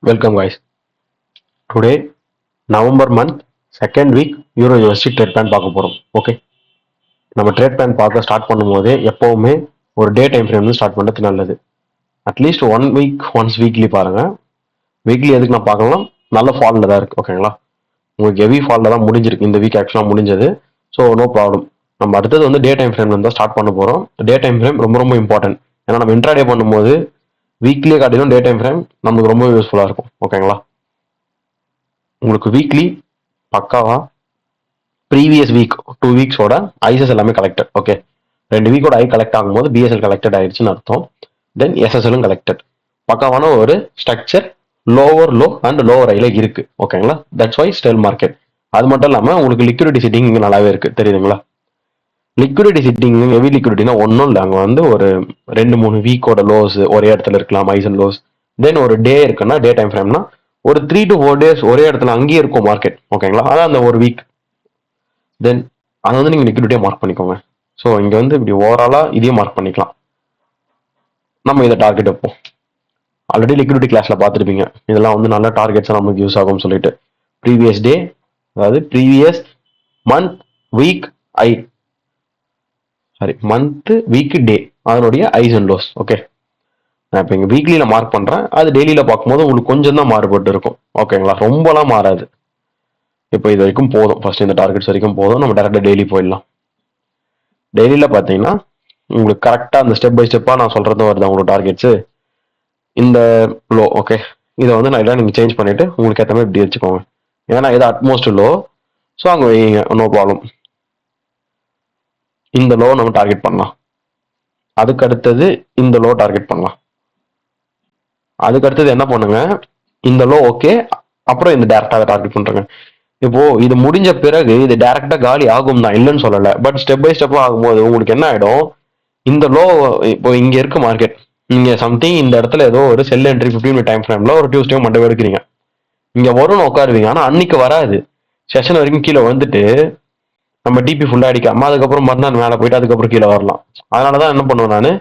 Welcome guys. Today November month second week Euro USD trade plan பார்க்க போறோம். Okay, நம்ம trade plan பார்க்க start பண்ணும்போது எப்பவுமே ஒரு டே டைம் ஃப்ரேம் வந்து ஸ்டார்ட் பண்ணுறது நல்லது. அட்லீஸ்ட் 1 வீக் ஒன்ஸ் வீக்லி பாருங்க. வீக்லி எதுக்கு நான் பார்க்கலாம், நல்ல ஃபாலில் தான் இருக்கு. ஓகேங்களா, உங்களுக்கு ஹெவி ஃபாலில் தான் முடிஞ்சிருக்கு. இந்த வீக் ஆக்சுவலாக முடிஞ்சது. So no problem. நம்ம அடுத்தது வந்து டே டைம் ஃப்ரேம்ல தான் ஸ்டார்ட் பண்ண போகிறோம். டே டைம் ஃப்ரேம் ரொம்ப ரொம்ப இம்பார்ட்டன்ட். ஏன்னா நம்ம இன்ட்ராடே பண்ணும்போது வீக்லியே காட்டிலும் டே டைம் ஃப்ரேம் நமக்கு ரொம்ப யூஸ்ஃபுல்லாக இருக்கும். ஓகேங்களா, உங்களுக்கு வீக்லி பக்காவா ப்ரீவியஸ் வீக் 2 வீக்ஸோட ஐசஸ் எல்லாமே கலெக்டட். ஓகே, 2 வீக்கோட ஐ கலெக்ட் ஆகும்போது பிஎஸ்எல் கலெக்டட் ஆயிடுச்சுன்னு அர்த்தம். தென் எஸ்எஸ்எல்லும் கலெக்டட். பக்காவான ஒரு structure lower low and lower ஐல இருக்கு. ஓகேங்களா, தட்ஸ் வை ஸ்டேல் மார்க்கெட். அது மட்டும் இல்லாமல் உங்களுக்கு லிக்விடிட்டி சிட்டிங் இங்கே நல்லாவே இருக்கு, தெரியுதுங்களா. லிக்விடிட்டி சிட்டிங் ஹெவி லிக்விடிட்டினா ஒன்றும் இல்லை. அங்கே வந்து ஒரு 2-3 வீக்கோட லோஸ் ஒரே இடத்துல இருக்கலாம், ஐஸ் அண்ட் லோஸ். தென் ஒரு டே இருக்குன்னா டே டைம் ஃப்ரேம்னா ஒரு 3 to 4 days ஒரே இடத்துல அங்கேயே இருக்கும் மார்க்கெட். ஓகேங்களா, அதான் அந்த ஒரு வீக். தென் அதை வந்து நீங்கள் லிக்விடிட்டியாக மார்க் பண்ணிக்கோங்க. ஸோ இங்கே வந்து இப்படி ஓவராலாக இதையும் மார்க் பண்ணிக்கலாம். நம்ம இதை டார்கெட் வைப்போம். ஆல்ரெடி லிக்விடிட்டி கிளாஸில் பார்த்துருப்பீங்க, இதெல்லாம் வந்து நல்ல டார்கெட்ஸாக நமக்கு யூஸ் ஆகும்னு சொல்லிட்டு. ப்ரீவியஸ் டே, அதாவது previous month week I month week day அதனுடைய ஐஸ் அண்ட் லோஸ். ஓகே, நான் இப்போ இங்கே வீக்லியில் மார்க் பண்ணுறேன். அது டெய்லியில் பார்க்கும்போது உங்களுக்கு கொஞ்சம் தான் மாறுபட்டு இருக்கும். ஓகேங்களா, ரொம்பலாம் மாறாது. இப்போ இது வரைக்கும் போதும், ஃபர்ஸ்ட் இந்த டார்கெட்ஸ் வரைக்கும் போதும். நம்ம டேரெக்டாக டெய்லி போயிடலாம். டெய்லியில் பார்த்தீங்கன்னா உங்களுக்கு கரெக்டாக அந்த ஸ்டெப் பை ஸ்டெப்பாக நான் சொல்கிறது வருது உங்களுக்கு டார்கெட்ஸு. இந்த லோ, ஓகே, இதை வந்து நான் எல்லாம் நீங்கள் சேஞ்ச் பண்ணிவிட்டு உங்களுக்கு ஏற்ற மாதிரி இப்படி வச்சுக்கோங்க. ஏன்னா இது அட்மோஸ்ட் லோ, ஸோ அங்கே வைங்க, நோ ப்ராப்ளம். இந்த லோ நம்ம டார்கெட் பண்ணலாம். அதுக்கு அடுத்தது இந்த லோ டார்கெட் பண்ணலாம். அதுக்கு அடுத்தது என்ன பண்ணுங்க, இந்த லோ ஓகே, அப்புறம் இந்த டேரக்டாக டார்கெட் பண்ணுறேங்க. இப்போ இது முடிஞ்ச பிறகு இது டைரக்டா காலி ஆகும் தான், இல்லைன்னு சொல்லல. பட் ஸ்டெப் பை ஸ்டெப்பா ஆகும்போது உங்களுக்கு என்ன ஆயிடும், இந்த லோ இப்போ இங்க இருக்கு மார்க்கெட், நீங்க சம்திங் இந்த இடத்துல ஏதோ ஒரு செல் என்ட்ரி 15 minute டைம் ஃப்ரேம்ல ஒரு டியூஸ்டே மண்டே எடுக்கிறீங்க, இங்க வரும்னு உட்காருவீங்க. ஆனா அன்னைக்கு வராது, செஷன் வரைக்கும் கீழே வந்துட்டு நம்ம டிபி ஃபுல்லா அடிக்காம அதுக்கப்புறம் மறுநாள் மேலே போயிட்டு அதுக்கப்புறம் கீழே வரலாம். அதனாலதான் என்ன பண்ணுவேன் நான்,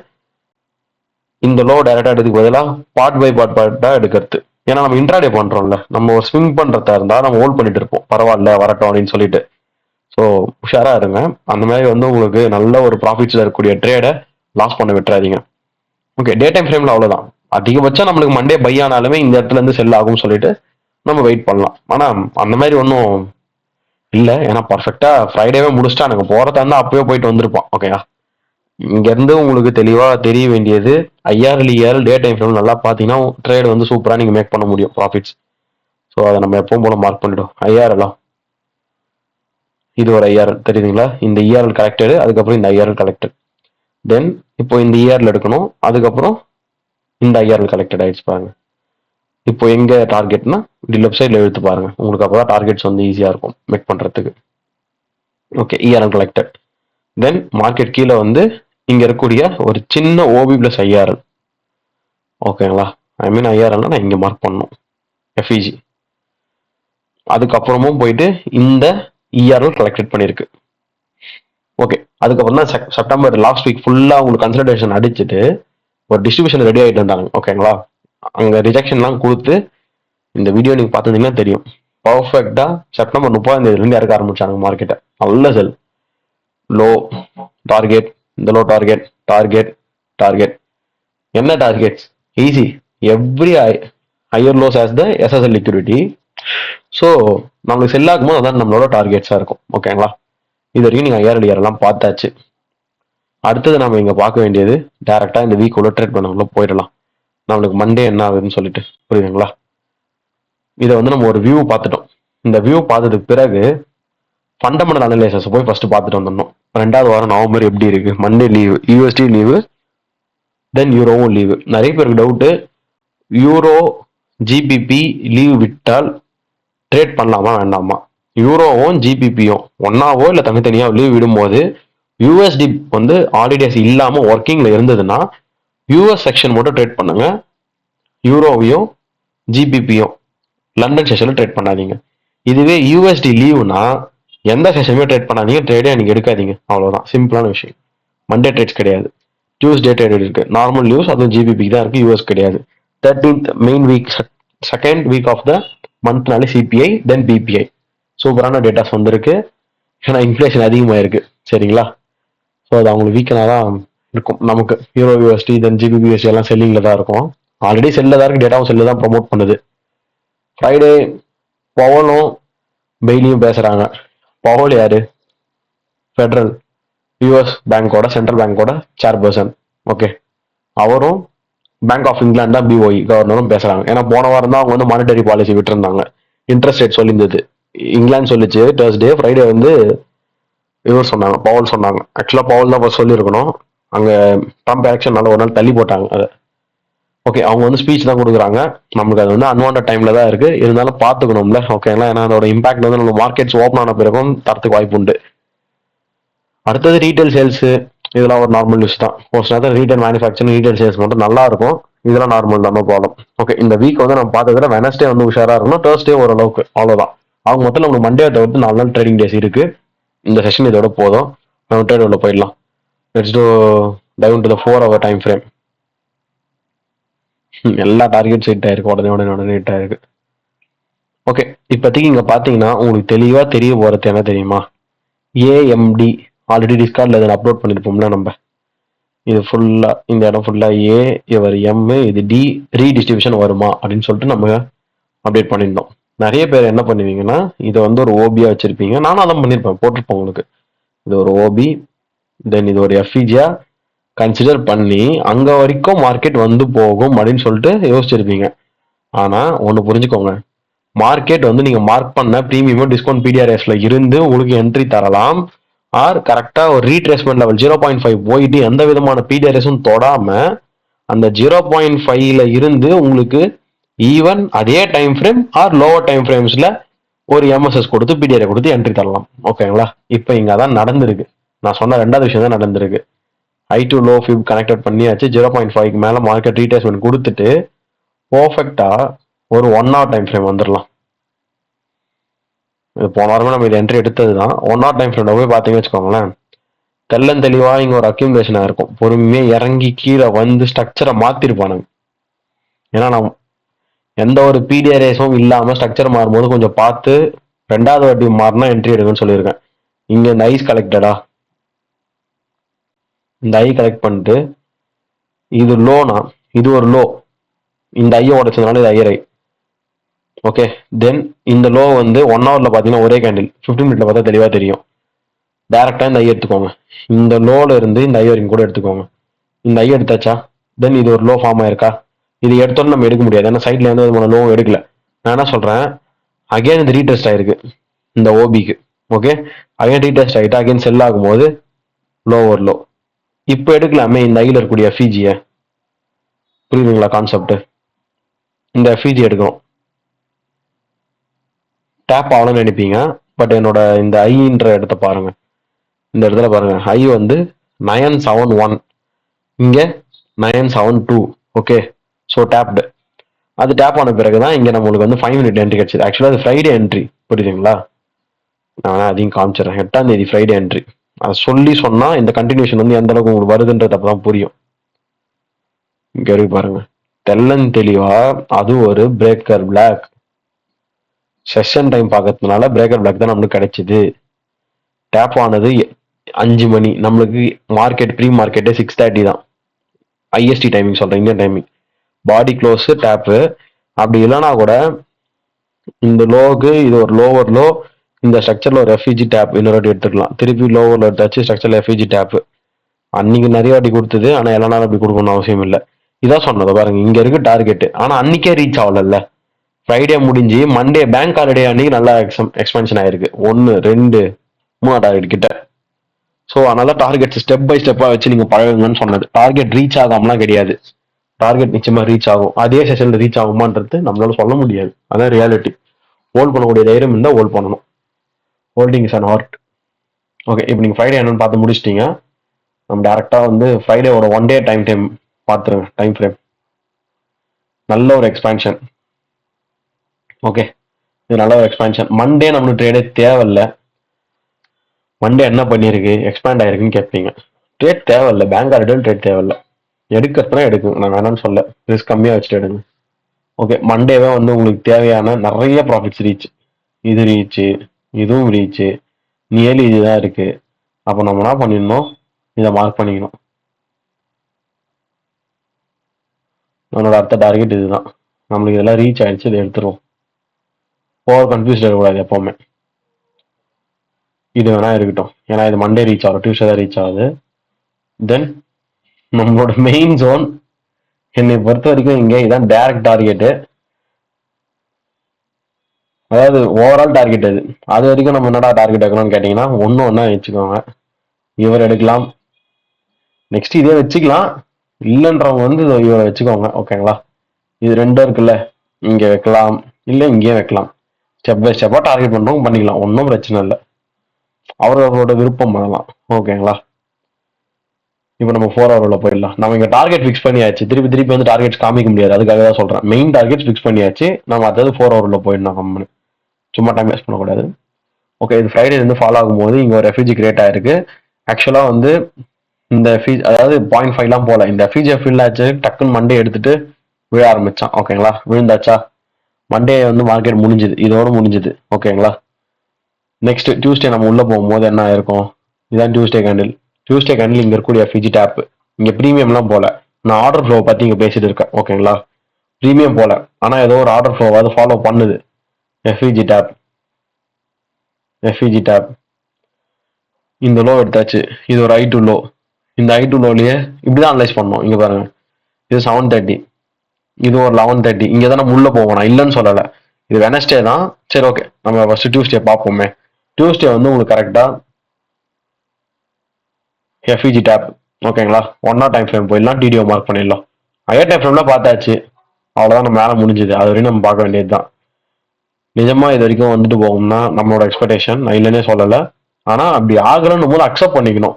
இந்த லோ டைரக்டா எடுத்துக்கு பதிலாக பார்ட் பை பார்ட்டா எடுக்கிறது. ஏன்னா நம்ம இன்ட்ராடே பண்றோம்ல, நம்ம ஒரு ஸ்விங் பண்றதா இருந்தா நம்ம ஹோல்ட் பண்ணிட்டு இருப்போம், பரவாயில்ல வரட்டும் அப்படின்னு சொல்லிட்டு. ஸோ உஷாரா இருங்க. அந்த மாதிரி வந்து உங்களுக்கு நல்ல ஒரு ப்ராஃபிட்ஸ்ல இருக்கக்கூடிய ட்ரேடை லாஸ் பண்ண விட்டுறாதீங்க. ஓகே, டே டைம் ஃப்ரேம்ல அவ்வளவுதான். அதிகபட்சம் நம்மளுக்கு மண்டே பை ஆனாலுமே இந்த இடத்துல இருந்து செல் ஆகும்னு சொல்லிட்டு நம்ம வெயிட் பண்ணலாம். ஆனா அந்த மாதிரி ஒன்றும் இல்லை, ஏன்னா பர்ஃபெக்டா ஃப்ரைடேவே முடிச்சுட்டா எனக்கு போறதா இருந்தா அப்பவே போயிட்டு வந்திருப்பான். ஓகேயா, இங்க இருந்து உங்களுக்கு தெளிவா தெரிய வேண்டியது, IRL டே டைம் ஃப்ரேம் நல்லா பாத்தீங்கன்னா ட்ரேட் வந்து சூப்பரா நீங்க மேக் பண்ண முடியும் ப்ராஃபிட்ஸ். ஸோ அதை நம்ம எப்பவும் போல மார்க் பண்ணிடும். IRL இது ஒரு IRL தெரியுதுங்களா, இந்த ERL கலெக்டடு, அதுக்கப்புறம் இந்த IRL கலெக்டட். தென் இப்போ இந்த ERL எடுக்கணும், அதுக்கப்புறம் இந்த IRL கலெக்டட் ஆயிடுச்சு பாருங்க. இப்போ எங்க டார்கெட்னா இப்படி லெஃப்ட் சைட்ல எடுத்து பாருங்க, உங்களுக்கு அப்பதான் டார்கெட்ஸ் வந்து ஈஸியா இருக்கும் மேக் பண்றதுக்கு. Okay, ERL collected. தென் மார்க்கெட் கீழே வந்து இங்க இருக்கக்கூடிய ஒரு சின்ன OB பிளஸ் IRL. ஓகேங்களா, ஐ மீன் IRL நான் இங்க மார்க் பண்ணணும், FEG. அதுக்கப்புறமும் போயிட்டு இந்த ERL கலெக்டட் பண்ணிருக்கு. ஓகே, அதுக்கப்புறம் தான் செப்டம்பர் லாஸ்ட் வீக் ஃபுல்லா உங்களுக்கு கன்சல்டேஷன் அடிச்சுட்டு ஒரு டிஸ்ட்ரிபியூஷன் ரெடி ஆகிட்டு இருந்தாங்க. ஓகேங்களா, அங்க ரிஜெக்ஷன்லாம் கொடுத்து இந்த வீடியோ நீங்க பார்த்துருந்தீங்கன்னா தெரியும், பர்ஃபெக்டா செப்டம்பர் 30 இறக்க ஆரம்பிச்சாங்க மார்க்கெட்டை. நல்ல செல், லோ டார்கெட், இந்த லோ டார்கெட், டார்கெட், டார்கெட். என்ன targets easy, every higher lows as the SSL liquidity. ஸோ நம்மளுக்கு செல் ஆகும்போது அதான் நம்மளோட டார்கெட்ஸா இருக்கும். ஓகேங்களா, இது வரைக்கும் நீங்க IRL எல்லாம் பார்த்தாச்சு. அடுத்தது நம்ம இங்க பார்க்க வேண்டியது டைரக்டா இந்த வீக் உள்ள ட்ரேட் பண்ண போயிடலாம். நம்மளுக்கு மண்டே என்ன ஆகுதுன்னு சொல்லிட்டு புரியுதுங்களா. இதை வந்து நம்ம ஒரு வியூ பார்த்துட்டோம். இந்த வியூ பார்த்ததுக்கு பிறகு ஃபண்டமெண்டல் அனலைசஸ் போய் ஃபர்ஸ்ட் பார்த்துட்டு வந்துடணும். 2வது வாரம் நவம்பர் எப்படி இருக்கு, மண்டே லீவு, USD லீவு, தென் யூரோவும் லீவு. நிறைய பேருக்கு டவுட்டு, யூரோ GBP லீவ் விட்டால் ட்ரேட் பண்ணலாமா வேண்டாமா. யூரோவும் GBPயும் ஒன்னாவோ இல்லை தனித்தனியாக லீவ் விடும்போது USD வந்து ஹாலிடேஸ் இல்லாம ஒர்க்கிங்ல இருந்ததுன்னா US செக்ஷன் மட்டும் ட்ரேட் பண்ணுங்க, யூரோவையும் GBPயும் லண்டன் செஷன்ல ட்ரேட் பண்ணாதீங்க. இதுவே USD லீவுனா எந்த செஷனுமே ட்ரேட் பண்ணாதீங்க, ட்ரேடே நீங்க எடுக்காதீங்க. அவ்வளவுதான், சிம்பிளான விஷயம். மண்டே ட்ரேட்ஸ் கிடையாது, டியூஸ்டே ட்ரேட் இருக்கு, நார்மல் நியூஸ், அதுவும் GBP தான் இருக்கு, US கிடையாது. 13th main week second week of the மந்த்னாலே சிபிஐ தென் பிபிஐ. சூப்பரான டேட்டாஸ் வந்திருக்கு. ஏன்னா இன்ஃப்ளேஷன் அதிகமாயிருக்கு சரிங்களா. ஸோ அது அவங்களுக்கு வீக்கனாக தான் இருக்கும். நமக்கு யூரோ யூஎஸ்டி தென் ஜிபிபி யூஎஸ்டி எல்லாம் செல்லிங்கில் தான் இருக்கும். ஆல்ரெடி செல்லில் தான் இருக்கு, டேட்டாவும் செல்லில் தான் ப்ரொமோட் பண்ணுது. ஃப்ரைடே பவலும் பெய்லியும் பேசுகிறாங்க. பவல் யாரு? ஃபெடரல் யூஎஸ் பேங்கோட சென்ட்ரல் பேங்கோட சேர்பர்சன். ஓகே, அவரும் பேங்க் ஆஃப் இங்கிலாந்து தான் பிஓஇ கவர்னரும் பேசுறாங்க. ஏன்னா போன வாரம் தான் அவங்க வந்து மானிட்டரி பாலிசி விட்டுருந்தாங்க, இன்ட்ரெஸ்ட் ரேட் சொல்லியிருந்தது. இங்கிலாந்து சொல்லிச்சு தேர்ஸ்டே, ஃப்ரைடே வந்து இவர் சொன்னாங்க, பவுல் சொன்னாங்க. ஆக்சுவலா பவுல் தான் சொல்லியிருக்கணும். அங்க ட்ரம்ப் எலெக்ஷனால ஒரு நாள் தள்ளி போட்டாங்க அதை. ஓகே, அவங்க வந்து ஸ்பீச் தான் கொடுக்குறாங்க. நமக்கு அது வந்து அன்வான்ட் டைம்ல தான் இருக்கு, இருந்தாலும் பாத்துக்கணும்ல. ஓகேங்களா, ஏன்னா அதோட இம்பாக்ட் வந்து நம்ம மார்க்கெட்ஸ் ஓப்பன் ஆன பிறகும் தரத்துக்கு வாய்ப்பு உண்டு. அடுத்தது ரீட்டைல் சேல்ஸ், இதெல்லாம் ஒரு நார்மல் நியூஸ் தான். ஒரு சில நேரத்தில் ரீட்டைல் மேனுஃபேக்சரிங் ரீட்டைல் சேல்ஸ் மட்டும் நல்லா இருக்கும், இதெல்லாம் நார்மல் தான், நோ ப்ராப்ளம். ஓகே, இந்த வீக் வந்து நம்ம பார்த்ததுல வெனஸ்டே வந்து உஷாரா இருக்கணும், தேர்ஸ்டே ஓரளவுக்கு, அவ்வளவுதான். அவங்க மொத்தம் நமக்கு மண்டே தவிர்த்து 4 நாள் ட்ரேடிங் டேஸ் இருக்கு. இந்த செஷன் இதோட போதும், நம்ம ட்ரேட் உள்ள போயிடலாம். Let's do dive to the 4 hour time frame. எல்லா டார்கெட்ஸ் ஹிட் ஆயிருக்கு, உடனே ஹிட் ஆயிருக்கு. ஓகே, இப்போதைக்கு இங்க பாத்தீங்கன்னா உங்களுக்கு தெளிவா தெரிய போறது என்ன தெரியுமா? ஏஎம்டி ஆல்ரெடி டிஸ்கார்ட்ல இதை அப்லோட் பண்ணிருப்போம்ல நம்ம. இது ஃபுல்லா, இந்த இடம் ஃபுல்லா ஏ, இவர் எம், இது டி, ரீடிஸ்ட்ரிபியூஷன் வருமா அப்படின்னு சொல்லிட்டு நம்ம அப்டேட் பண்ணியிருந்தோம். நிறைய பேர் என்ன பண்ணுவீங்கன்னா இதை வந்து ஒரு ஓபியா வச்சிருப்பீங்க. நானும் அதான் பண்ணிருப்பேன், போட்டிருப்பேன் உங்களுக்கு. இது ஒரு ஓபி, தென் இது ஒரு எஃப்இஜியா கன்சிடர் பண்ணி அங்க வரைக்கும் மார்க்கெட் வந்து போகும் அப்படின்னு சொல்லிட்டு யோசிச்சிருப்பீங்க. ஆனா ஒண்ணு புரிஞ்சுக்கோங்க, மார்க்கெட் வந்து நீங்க மார்க் பண்ண ப்ரீமியம் டிஸ்கவுண்ட் பிடிஆர்எஸ்ல இருந்து உங்களுக்கு என்ட்ரி தரலாம். ஆர் கரெக்டா ஒரு ரீட்ரேஸ்மெண்ட் லெவல் 0.5 போயிட்டு எந்த விதமான பிடிஆர்எஸும் தொடாம அந்த 0.5ல இருந்து உங்களுக்கு ஈவன் அதே time frame or lower time ஃப்ரேம்ஸ்ல ஒரு எம்எஸ்எஸ் கொடுத்து பிடிஆர் கொடுத்து என்ட்ரி தரலாம். ஓகேங்களா, இப்போ இங்க அதான் நடந்திருக்கு. நான் சொன்ன ரெண்டாவது விஷயம் தான் நடந்திருக்கு. ஹை டு லோ ஃபிப் கனெக்டட் பண்ணியாச்சு. 0.5க்கு மேல மார்க்கெட் ரீட்ரேஸ்மெண்ட் கொடுத்துட்டு பர்ஃபெக்டா ஒரு 1 hour டைம் ஃப்ரேம் வந்துடலாம். இது போன வாரமே நம்ம இது என்ட்ரி எடுத்தது தான். 1 hour டைம் ஃப்ரேம்ல போய் பார்த்தீங்கன்னு வச்சுக்கோங்களேன், தெளிவா இங்க ஒரு அக்யூமுலேஷனா இருக்கும். பொறுமையா இறங்கி கீழே வந்து ஸ்ட்ரக்சரை மாத்திருப்பானுங்க. ஏன்னா நான் எந்த ஒரு பிடிஆர்எஸும் இல்லாம ஸ்ட்ரக்சர் மாறும்போது கொஞ்சம் பார்த்து ரெண்டாவது வாட்டி மாறினா என்ட்ரி எடுக்குன்னு சொல்லியிருக்கேன். இங்க இந்த ஐஸ் கலெக்டடா, இந்த ஐ கலெக்ட் பண்ணிட்டு இது லோனா, இது ஒரு லோ, இந்த ஐயை உடைச்சதுனால இது ஐயர் ஐ. ஓகே, தென் இந்த லோ வந்து 1 hourல பாத்தீங்கன்னா ஒரே கேண்டில், 15 minutல பார்த்தா தெளிவா தெரியும். டைரக்டா இந்த ஐ எடுத்துக்கோங்க, இந்த லோல இருந்து இந்த ஐ வரைக்கும் கூட எடுத்துக்கோங்க. இந்த ஐ எடுத்தாச்சா, தென் இது ஒரு லோ ஃபார்ம் ஆயிருக்கா. இது எடுத்தோன்னு நம்ம எடுக்க முடியாது, ஏன்னா சைட்ல எந்த விதமான லோவும் எடுக்கல. நான் என்ன சொல்றேன், அகைன் இது ரீடெஸ்ட் ஆயிருக்கு இந்த ஓபிக்கு. ஓகே, அகைன் ரீடெஸ்ட் ஆகிட்டு அகைன் செல் ஆகும்போது லோவர் லோ. இப்போ எடுக்கலாமே இந்த ஐல இருக்கக்கூடிய எஃப்இஜிய. புரியுதுங்களா கான்செப்ட்? இந்த எஃப்இஜி எடுக்கணும், டேப் ஆகணும்னு நினைப்பீங்க. பட் என்னோட இந்த ஐன்ற இடத்த பாருங்க, இந்த இடத்துல பாருங்க, ஐ வந்து 971, இங்க 972. Okay, so taped. அது டேப் ஆன பிறகுதான் இங்க நம்மளுக்கு வந்து 5 minute என்ட்ரி கிடைச்சது. ஆக்சுவலா அது ஃப்ரைடே என்ட்ரி, புரியுதுங்களா? நான் அதையும் காமிச்சிடறேன். 8ஆம் தேதி ஃப்ரைடே என்ட்ரி. அதை சொன்னா இந்த கண்டினியூஷன் வந்து எந்த அளவுக்கு உங்களுக்கு வருதுன்றது அப்பதான் புரியும். இங்க இருக்கு பாருங்க, தெளிவா அது ஒரு பிரேக்கர் பிளாக். செஷன் டைம் பார்க்கறதுனால பிரேக்கர் பிளாக் தான் நம்மளுக்கு கிடைச்சது. டேப் ஆனது 5 மணி, நம்மளுக்கு மார்க்கெட் ப்ரீ மார்க்கெட்டே 6:30 தான். ஐஎஸ்டி டைமிங் சொல்றேன், இந்தியன் டைமிங். பாடி க்ளோஸ் டேப்பு. அப்படி இல்லைன்னா கூட இந்த லோவுக்கு இது ஒரு லோவர் லோ, இந்த ஸ்ட்ரக்சர்ல ஒரு எஃப்இஜி டேப் இன்னொரு வாட்டி எடுத்துக்கலாம். திருப்பி லோவர்ல எடுத்தாச்சு ஸ்ட்ரக்சர்ல எஃப்இஜி டேப். அன்னைக்கு நிறைய வாட்டி கொடுத்தது, ஆனா எல்லா நாளும் அப்படி கொடுக்கணும்னு அவசியம் இல்லை. இதான் சொன்னது பாருங்க, இங்க இருக்கு டார்கெட், ஆனா அன்னைக்கே ரீச் ஆகல. ஃப்ரைடே முடிஞ்சு மண்டே பேங்க் ஹாலிடே அன்னைக்கு நல்லா எக்ஸ்பென்ஷன் ஆயிருக்கு. 1 2 3 டார்கெட் கிட்ட. ஸோ அதனால டார்கெட் ஸ்டெப் பை ஸ்டெப்பா வச்சு நீங்க பழகுங்கன்னு சொன்னது. டார்கெட் ரீச் ஆகாமலாம் கிடையாது, டார்கெட் நிச்சயமா ரீச் ஆகும். அதே செஷன்ல ரீச் ஆகுமான்றது நம்மளால சொல்ல முடியாது, அதான் ரியாலிட்டி. ஹோல்ட் பண்ணக்கூடிய தைரியம் இருந்தால் ஹோல்ட் பண்ணணும். Holding is an art. Okay, இப்போ நீங்க ஃப்ரைடே என்னன்னு பார்த்து முடிச்சிட்டீங்க. நம்ம டேரக்டா வந்து ஃப்ரைடேவோட 1 day டைம் பார்த்துருங்க. டைம் ஃப்ரேம் நல்ல ஒரு எக்ஸ்பான்ஷன். ஓகே, இது நல்ல ஒரு எக்ஸ்பான்ஷன். மண்டே நம்மளுக்கு ட்ரேடே தேவையில்லை. மண்டே என்ன பண்ணிருக்கு, எக்ஸ்பேண்ட் ஆயிருக்குன்னு கேட்பீங்க. ட்ரேட் தேவையில்லை, பேங்க் ஹாலிடே ட்ரேட் தேவையில்லை. எடுக்கிறதுனா எடுக்கும், நான் வேணாம்னு சொல்ல, ரிஸ்க் கம்மியாக வச்சுட்டு எடுங்க. ஓகே, மண்டேவே வந்து உங்களுக்கு தேவையான நிறைய ப்ராஃபிட்ஸ் ரீச், இது ரீச், இதுவும் ரீச், நியர்லி இதுதான் இருக்கு. அப்போ நம்ம என்ன பண்ணிடணும், இதை மார்க் பண்ணிக்கணும். நம்மளோட அடுத்த டார்கெட் இதுதான். நம்மளுக்கு இதெல்லாம் ரீச் ஆயிடுச்சு, இதை எடுத்துருவோம். ஓவர் கன்ஃபியூஸ்ட் இருக்கக்கூடாது எப்பவுமே. இது வேணா இருக்கட்டும், ஏன்னா இது மண்டே ரீச் ஆகும், டியூஸ்டே தான் ரீச் ஆகுது. தென் நம்மளோட மெயின் ஜோன் என்னை பொறுத்த வரைக்கும் இங்கே இதான் டைரக்ட் டார்கெட்டு. அதாவது ஓவரால் டார்கெட் அது வரைக்கும் நம்ம என்னடா டார்கெட் வைக்கணும்னு கேட்டிங்கன்னா ஒன்று ஒன்றா வச்சுக்கோங்க. இவர் எடுக்கலாம், நெக்ஸ்ட் இதே வச்சுக்கலாம், இல்லைன்றவங்க வந்து இவரை வச்சுக்கோங்க. ஓகேங்களா, இது ரெண்டும் இருக்குல்ல, இங்கே வைக்கலாம் இல்லை இங்கேயும் வைக்கலாம். ஸ்டெப் பை ஸ்டெப்பாக டார்கெட் பண்ணுறவங்க பண்ணிக்கலாம், ஒன்றும் பிரச்சனை இல்லை, அவரவரோட விருப்பம் பண்ணலாம். ஓகேங்களா, இப்போ நம்ம 4 ஹவரில் போயிடலாம். நம்ம இங்கே டார்கெட் ஃபிக்ஸ் பண்ணியாச்சு, திருப்பி திருப்பி வந்து டார்கெட்ஸ் காமிக்க முடியாது, அதுக்காக தான் சொல்கிறேன். மெயின் டார்கெட் ஃபிக்ஸ் பண்ணியாச்சு, நம்ம அதாவது 4 ஹவரில் போயிடலாம். கம்மனு சும்மா டைம் வேஸ்ட் பண்ணக்கூடாது. ஓகே, இது ஃப்ரைடே வந்து ஃபாலோ ஆகும்போது இங்கே ஒரு எஃபிஜி கிரியேட் ஆயிருக்கு. ஆக்சுவலாக வந்து இந்த அதாவது 0.5லாம் போல, இந்த எஃபிஜியை ஃபில் ஆச்சு, டக்குன்னு மண்டே எடுத்துட்டு விழ ஆரம்பிச்சான். ஓகேங்களா, விழுந்தாச்சா, மண்டே வந்து மார்க்கெட் முடிஞ்சுது, இதோட முடிஞ்சுது. ஓகேங்களா, நெக்ஸ்ட் டியூஸ்டே நம்ம உள்ள போகும்போது என்ன ஆயிருக்கும், இதான் டியூஸ்டே கேண்டில். டியூஸ்டே கேண்டில் இங்க இருக்கக்கூடிய எஃபிஜி டேப், இங்க ப்ரீமியம்லாம் போல, நான் ஆர்டர் ஃப்ளோ பத்தி இங்க பேசிட்டு இருக்கேன். ஓகேங்களா, ப்ரீமியம் போல, ஆனா ஏதோ ஒரு ஆர்டர் ஃப்ளோவாவது ஃபாலோ பண்ணுது. எஃபிஜி டேப், எஃபிஜி டேப், இந்த லோ எடுத்தாச்சு, இது ஒரு ஐ டு லோ. இந்த ஐ டு லோலயே இப்படிதான் அனலைஸ் பண்ணோம். இங்க பாருங்க, இது 7:30, இது ஒரு 11:30, இங்க தான் நம்ம உள்ள போவோம், நான் இல்லைன்னு சொல்லலை. இது வெனஸ்டே தான், சரி ஓகே, நம்ம ஃபர்ஸ்ட் டியூஸ்டே பார்ப்போமே. டியூஸ்டே வந்து உங்களுக்கு கரெக்டா எஃபிஜி டேப். ஓகேங்களா, 1 hour டைம் ஃப்ரேம் போயிடலாம், டிடிஓ மார்க் பண்ணிடலாம். ஹையர் டைம் ஃப்ரேம்லாம் பார்த்தாச்சு, அவ்வளோதான், நம்ம மேலே முடிஞ்சுது. அது வரையும் நம்ம பார்க்க வேண்டியது தான். நிஜமா இது வரைக்கும் வந்துட்டு போகும்னா நம்மளோட எக்ஸ்பெக்டேஷன், நான் இல்லைன்னே சொல்லலை. ஆனால் அப்படி ஆகலன்னு போது அக்செப்ட் பண்ணிக்கணும்.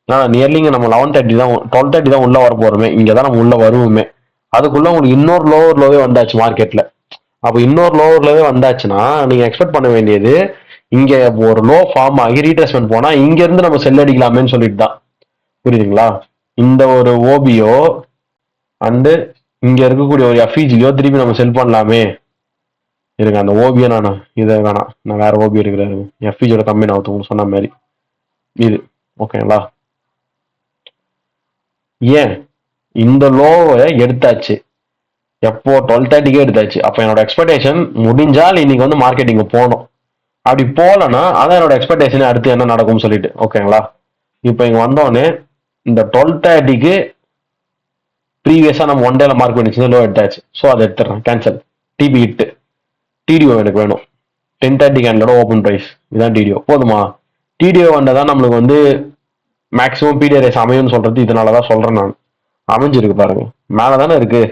ஏன்னா நியர்லிங்க நம்ம 11:30 தான் 12:30 தான் உள்ள வர போறோமே, இங்கே தான் நம்ம உள்ள வருவோமே. அதுக்குள்ள உங்களுக்கு இன்னொரு லோவர் லோவே வந்தாச்சு மார்க்கெட்ல. அப்போ இன்னொரு லோவர் லோவே வந்தாச்சுன்னா நீங்க எக்ஸ்பெக்ட் பண்ண வேண்டியது, இங்க ஒரு லோ ஃபார்ம் ஆகி ரீட்ரேஸ்மெண்ட் போனா இங்க இருந்து நம்ம செல் அடிக்கலாமேன்னு சொல்லிட்டு தான். புரியுதுங்களா, இந்த ஒரு ஓபியோ அண்டு இங்க இருக்கக்கூடிய ஒரு எஃப்இஜியோ திருப்பி நம்ம செல் பண்ணலாமே. இருங்க, அந்த ஓபியோ நான் இதை வேணாம், நான் வேற ஓபி இருக்கிறாரு, எஃப்இஜியோட கம்மி நான் சொன்ன மாதிரி இது. ஓகேங்களா, ஏன் இந்த லோவை எடுத்தாச்சு, எப்போ 12:30 எடுத்தாச்சு. அப்போ என்னோட எக்ஸ்பெக்டேஷன் முடிஞ்சால் இன்னைக்கு வந்து மார்க்கெட்டிங் போகணும். அப்படி போகலன்னா அதான் என்னோட எக்ஸ்பெக்டேஷன், அடுத்து என்ன நடக்கும்னு சொல்லிட்டு. ஓகேங்களா, இப்போ இங்க வந்தோடனே இந்த 12:30க்கு ப்ரீவியஸா நம்ம 1 டேல மார்க் பண்ணிச்சு லோ எடுத்தாச்சு. ஸோ அதை எடுத்துறேன், கேன்சல். டிபி இட்டு, டிடிஓ எனக்கு வேணும். 10:30 கேண்டலோட ஓப்பன் ப்ரைஸ், இதுதான் டிடிஓ. போதுமா, டிடிஓ வந்தாதான் நம்மளுக்கு வந்து மேக்ஸிமம் பிடிஆர்எஸ் அமையும்னு சொல்றது இதனாலதான் சொல்றேன் நான். அமைஞ்சிருக்கு பாருங்க, மேலதானே இருக்கு.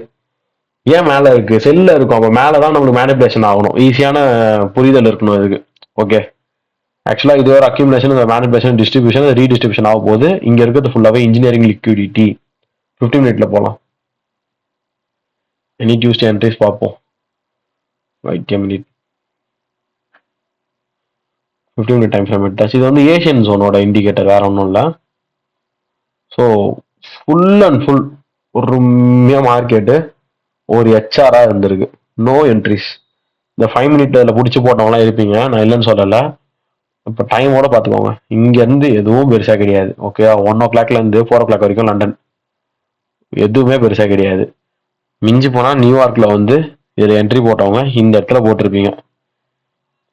ஏன் மேல இருக்கு, செல்ல இருக்கும், அப்ப மேலதான் நம்மளுக்கு மேனிபுலேஷன் ஆகணும். ஈஸியான புரிதல் இருக்கணும் இதுக்கு. ஓகே, ஆக்சுவலா இது ஒரு அக்யூமுலேஷன், மேனிபுலேஷன், டிஸ்ட்ரிபியூஷன், ரீடிஸ்ட்ரிபியூஷன் ஆக போகுது. இங்க இருக்கிறது ஃபுல்லாவே இன்ஜினியரிங் லிக்விடிட்டி. 15 மினிட்ல போலாம். எனி டியூஸ்டே என்ட்ரிஸ் பார்ப்போம். Right, minute 15 minute time frame எடுத்தாச்சு. இது வந்து ஏஷியன் ஜோனோட இண்டிகேட்டர், வேற ஒன்றும் இல்லை. ஸோ ஃபுல் அண்ட் ஃபுல் பொறுமையா மார்க்கெட்டு ஒரு ஹெச்ஆரா இருந்திருக்கு. No entries. இந்த 5 மினிட் அதில் பிடிச்சி போட்டவங்களாம் இருப்பீங்க, நான் இல்லைன்னு சொல்லலை. இப்போ டைமோட பார்த்துக்கோங்க, இங்கேருந்து எதுவும் பெருசாக கிடையாது. ஓகே, 1 o'clockலேருந்து 4 o'clock வரைக்கும் லண்டன் எதுவுமே பெருசாக கிடையாது. மிஞ்சி போனால் நியூயார்க்கில் வந்து இதில் என்ட்ரி போட்டவங்க இந்த இடத்துல போட்டிருப்பீங்க.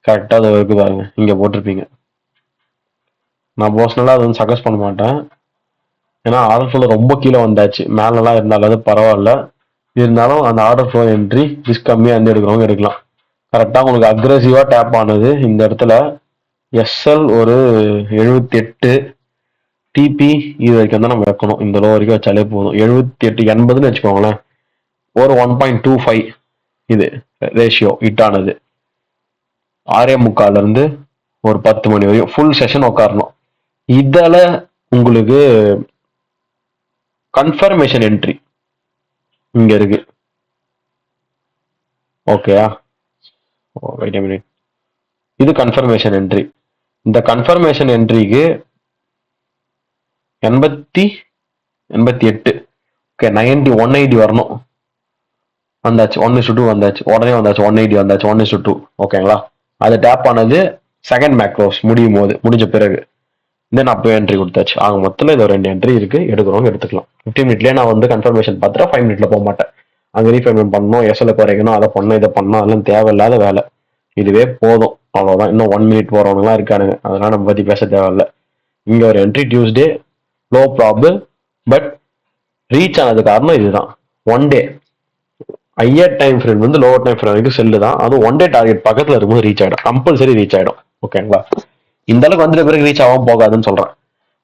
கரெக்டாக அதை இருக்கு பாருங்க, இங்கே போட்டிருப்பீங்க. நான் பர்சனலாக அது வந்து சஜஸ்ட் பண்ண மாட்டேன், ஏன்னா ஆர்டர் ஃப்ளோ ரொம்ப கீழே வந்தாச்சு. மேலெல்லாம் இருந்தாலும் அது பரவாயில்ல, இருந்தாலும் அந்த ஆர்டர் ஃப்ளோ என்ட்ரி ரிஸ்க் கம்மியாக இருந்து எடுக்கிறவங்க எடுக்கலாம். கரெக்டாக உங்களுக்கு அக்ரெசிவாக டேப் ஆனது இந்த இடத்துல. எஸ்எல் ஒரு 78, டிபி இது வரைக்கும் தான் நம்ம வைக்கணும். இந்த லோ வரைக்கும் வச்சாலே போதும். 78 80ன்னு வச்சுக்கோங்களேன். ஒரு 1.25 இது ரேஷியோ ஹிட் ஆனது. 6:45 இருந்து ஒரு 10 மணி வரையும் ஃபுல் செஷன் உட்காரணும். இதால உங்களுக்கு கன்ஃபர்மேஷன் என்ட்ரி இங்க இருக்கு. ஓகேயா, வெயிட் a minute. இது கன்ஃபர்மேஷன் என்ட்ரி. இந்த கன்ஃபர்மேஷன் என்ட்ரிக்கு 88, ஓகே 90 180 வரணும். வந்தாச்சு 1:2 வந்தாச்சு, உடனே வந்தாச்சு 180 வந்தாச்சு 1:2. ஓகேங்களா? அது டேப் ஆனது செகண்ட் மேக்ரோஸ் முடிஞ்ச பிறகு தென் அப்போ என்ட்ரி கொடுத்தாச்சு. ஆக மொத்தத்தில் இது ஒரு 2 என்ட்ரி இருக்கு, எடுக்கிறவங்க எடுத்துக்கலாம். 15 மினிட்லேயே நான் வந்து கன்ஃபர்மேஷன் பார்த்துட்டு 5 மினிட்ல போக மாட்டேன். அங்கே ரீஃபைன்மெண்ட் பண்ணணும், எஸ்எல்ல குறைக்கணும், அதை பண்ணணும், இதை பண்ணணும், அதெல்லாம் தேவையில்லாத வேலை. இதுவே போதும், அவ்வளோதான். இன்னும் 1 மினிட் போறவங்கலாம் இருக்கானுங்க, அதெல்லாம் நம்ம பத்தி பேச தேவையில்ல. இங்க ஒரு entry Tuesday, low probable, but reach ஆனது காரணம் இதுதான். 1 டே ஹையர் டைம் ஃப்ரேம் வந்து லோவர் டைம் ஃப்ரேம் வரைக்கும் செல்லு தான். அதுவும் 1 டே டார்கெட் பக்கத்துல இருக்கும்போது ரீச் ஆயிடும், கம்பல்சரி ரீச் ஆயிடும். ஓகேங்களா? இந்த அளவுக்கு வந்துட்ட பிறகு ரீச் ஆகாம போகாதுன்னு சொல்றேன்.